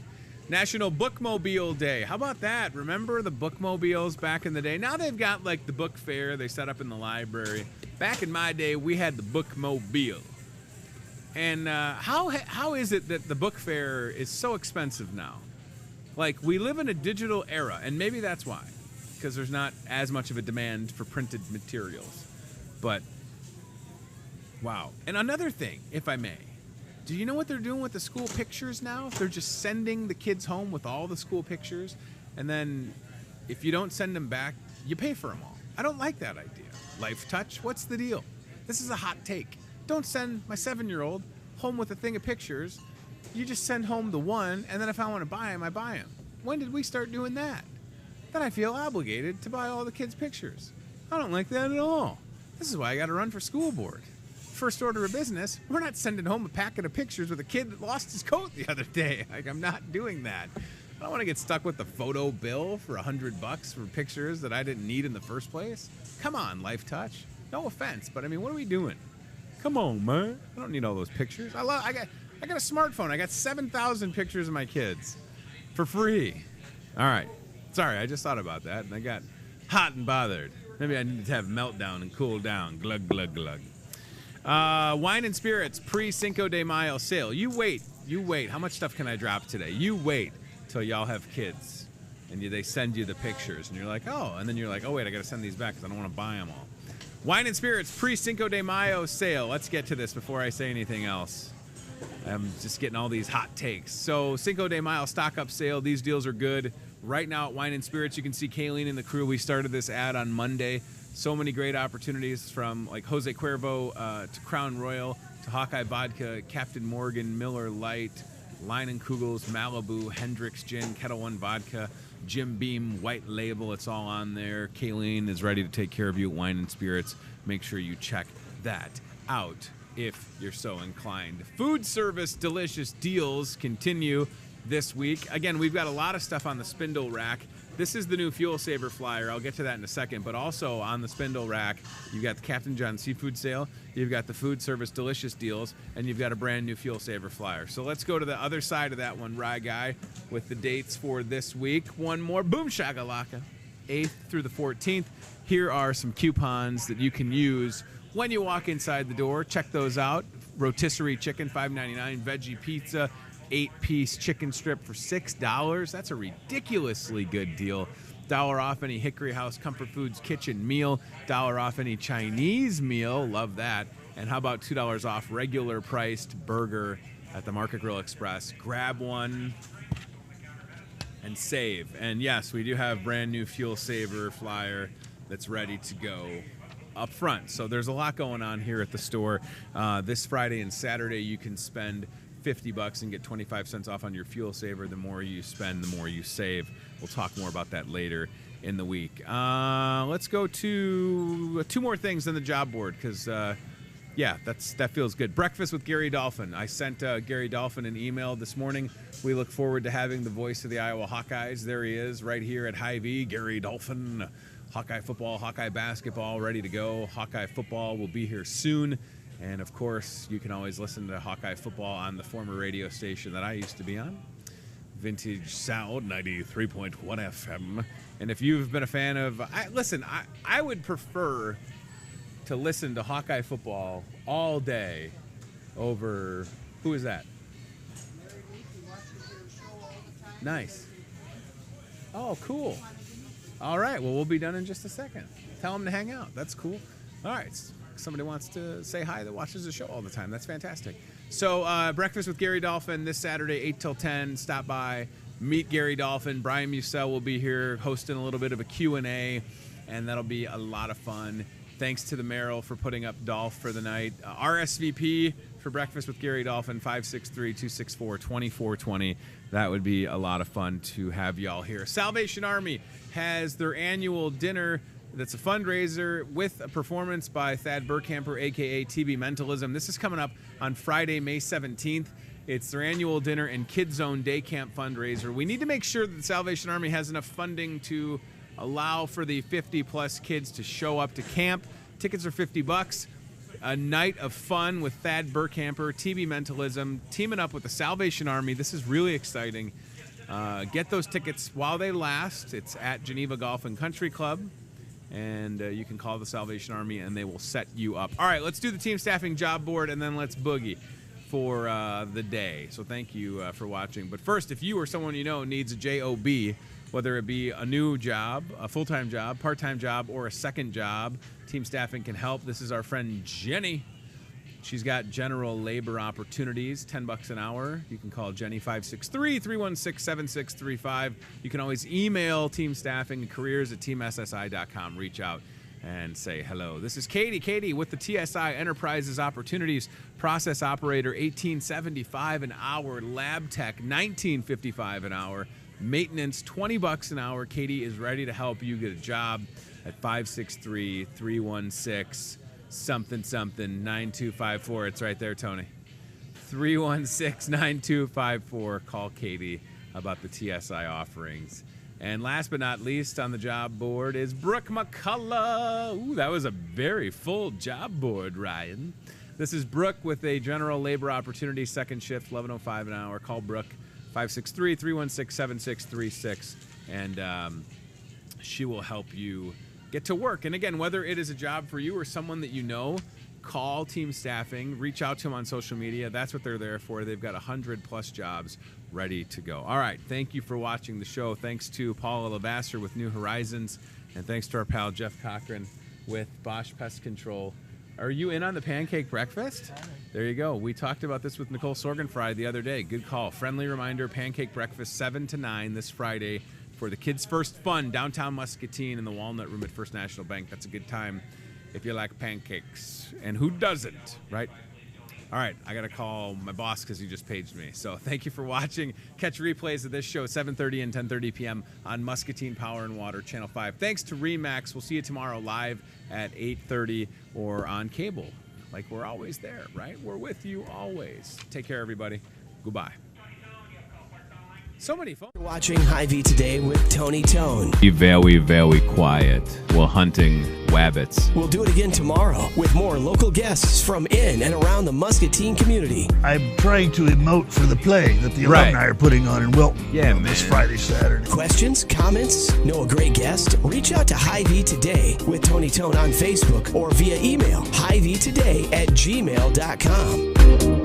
National Bookmobile Day. How about that? Remember the bookmobiles back in the day? Now they've got like the book fair they set up in the library. Back in my day, we had the bookmobile. And how is it that the book fair is so expensive now? Like, we live in a digital era, and maybe that's why, because there's not as much of a demand for printed materials. But Wow. And another thing, if I may, do you know what they're doing with the school pictures now? They're just sending the kids home with all the school pictures, and then if you don't send them back, you pay for them all. I don't like that idea. Life Touch, what's the deal? This is a hot take. Don't send my 7-year-old home with a thing of pictures. You just send home the one, and then if I want to buy them, I buy them. When did we start doing that? Then I feel obligated to buy all the kids' pictures. I don't like that at all. This is why I got to run for school board. First order of business, we're not sending home a packet of pictures with a kid that lost his coat the other day. Like, I'm not doing that. I don't want to get stuck with the photo bill for $100 for pictures that I didn't need in the first place. Come on, Life Touch. No offense, but I mean, what are we doing? Come on, man. I don't need all those pictures. I got a smartphone. I got 7,000 pictures of my kids for free. All right. Sorry, I just thought about that, and I got hot and bothered. Maybe I need to have meltdown and cool down. Glug, glug, glug. Wine and spirits pre-Cinco de Mayo sale. You wait. How much stuff can I drop today? You wait till y'all have kids, and they send you the pictures, and you're like, oh, and then you're like, oh, wait, I got to send these back because I don't want to buy them all. Wine and spirits pre-Cinco de Mayo sale. Let's get to this before I say anything else. I'm just getting all these hot takes. So Cinco de Mayo stock-up sale. These deals are good. Right now at Wine and Spirits, you can see Kayleen and the crew. We started this ad on Monday. So many great opportunities from like Jose Cuervo to Crown Royal to Hawkeye Vodka, Captain Morgan, Miller Lite, Leinenkugels, Malibu, Hendrick's Gin, Kettle One Vodka, Jim Beam, White Label. It's all on there. Kayleen is ready to take care of you at Wine and Spirits. Make sure you check that out if you're so inclined. Food service delicious deals continue this week. Again, we've got a lot of stuff on the spindle rack. This is the new Fuel Saver flyer. I'll get to that in a second. But also on the spindle rack, you've got the Captain John Seafood Sale, you've got the food service delicious deals, and you've got a brand new Fuel Saver flyer. So let's go to the other side of that one, Rye Guy, with the dates for this week. One more. Boom shakalaka. 8th through the 14th. Here are some coupons that you can use when you walk inside the door. Check those out. Rotisserie chicken, $5.99. Veggie pizza, 8-piece chicken strip for $6. That's a ridiculously good deal. $1 off any Hickory House Comfort Foods kitchen meal. $1 off any Chinese meal. Love that. And how about $2 off regular priced burger at the Market Grill Express? Grab one and save. And yes, we do have brand new Fuel Saver flyer that's ready to go up front. So there's a lot going on here at the store. This Friday and Saturday, you can spend $50 and get 25 cents off on your Fuel Saver. The more you spend, the more you save. We'll talk more about that later in the week. Let's go to 2 more things on the job board because, yeah, that feels good. Breakfast with Gary Dolphin. I sent Gary Dolphin an email this morning. We look forward to having the voice of the Iowa Hawkeyes. There he is right here at Hy-Vee. Gary Dolphin. Hawkeye football, Hawkeye basketball ready to go. Hawkeye football will be here soon. And, of course, you can always listen to Hawkeye football on the former radio station that I used to be on, Vintage Sound 93.1 FM. And if you've been a fan of I would prefer to listen to Hawkeye football all day over, who is that? Nice. Oh, cool. All right, well, we'll be done in just a second. Tell them to hang out. That's cool. All right. Somebody wants to say hi that watches the show all the time. That's fantastic. So Breakfast with Gary Dolphin this Saturday, 8 till 10. Stop by, meet Gary Dolphin. Brian Musell will be here hosting a little bit of a Q&A, and that'll be a lot of fun. Thanks to the Merrill for putting up Dolph for the night. RSVP for Breakfast with Gary Dolphin, 563-264-2420. That would be a lot of fun to have y'all here. Salvation Army has their annual dinner. That's a fundraiser with a performance by Thad Burkhamper, a.k.a. TB Mentalism. This is coming up on Friday, May 17th. It's their annual dinner and Kid Zone Day Camp fundraiser. We need to make sure that the Salvation Army has enough funding to allow for the 50-plus kids to show up to camp. Tickets are $50. A night of fun with Thad Burkhamper, TB Mentalism, teaming up with the Salvation Army. This is really exciting. Get those tickets while they last. It's at Geneva Golf and Country Club. And you can call the Salvation Army, and they will set you up. All right, let's do the team staffing job board, and then let's boogie for the day. So thank you for watching. But first, if you or someone you know needs a job, whether it be a new job, a full-time job, part-time job, or a second job, team staffing can help. This is our friend Jenny She's got general labor opportunities, $10 an hour. You can call Jenny 563-316-7635. You can always email team staffing and careers@teamssi.com. Reach out and say hello. This is Katie. Katie with the TSI Enterprises Opportunities. Process operator, $18.75 an hour. Lab tech, $19.55 an hour. Maintenance, $20 an hour. Katie is ready to help you get a job at 563-316-something-9254. It's right there, Tony. 316-9254. Call Katie about the TSI offerings. And last but not least on the job board is Brooke McCullough. Ooh, that was a very full job board, Ryan. This is Brooke with a general labor opportunity, second shift, $11.05 an hour. Call Brooke, 563-316-7636, and she will help you get to work. And again, whether it is a job for you or someone that you know, call Team Staffing, reach out to them on social media. That's what they're there for. They've got 100+ jobs ready to go. All right, thank you for watching the show. Thanks to Paula Lavasser with New Horizons, and thanks to our pal Jeff Cochran with Bosch Pest Control. Are you in on the pancake breakfast? There you go. We talked about this with Nicole Sorgenfrey the other day. Good call. Friendly reminder, pancake breakfast 7 to 9 this Friday for the Kids First Fun, downtown Muscatine in the Walnut Room at First National Bank. That's a good time if you like pancakes. And who doesn't, right? All right, I got to call my boss because he just paged me. So thank you for watching. Catch replays of this show 7:30 and 10:30 p.m. on Muscatine Power and Water, Channel 5. Thanks to RE/MAX. We'll see you tomorrow live at 8:30 or on cable. Like we're always there, right? We're with you always. Take care, everybody. Goodbye. So many folks. You're watching Hy-Vee Today with Tony Tone. Be very, very quiet while hunting wabbits. We'll do it again tomorrow with more local guests from in and around the Muscatine community. I'm trying to emote for the play that the alumni are putting on in Wilton this Friday, Saturday. Questions, comments, know a great guest? Reach out to Hy-Vee Today with Tony Tone on Facebook or via email, hyveetoday@gmail.com.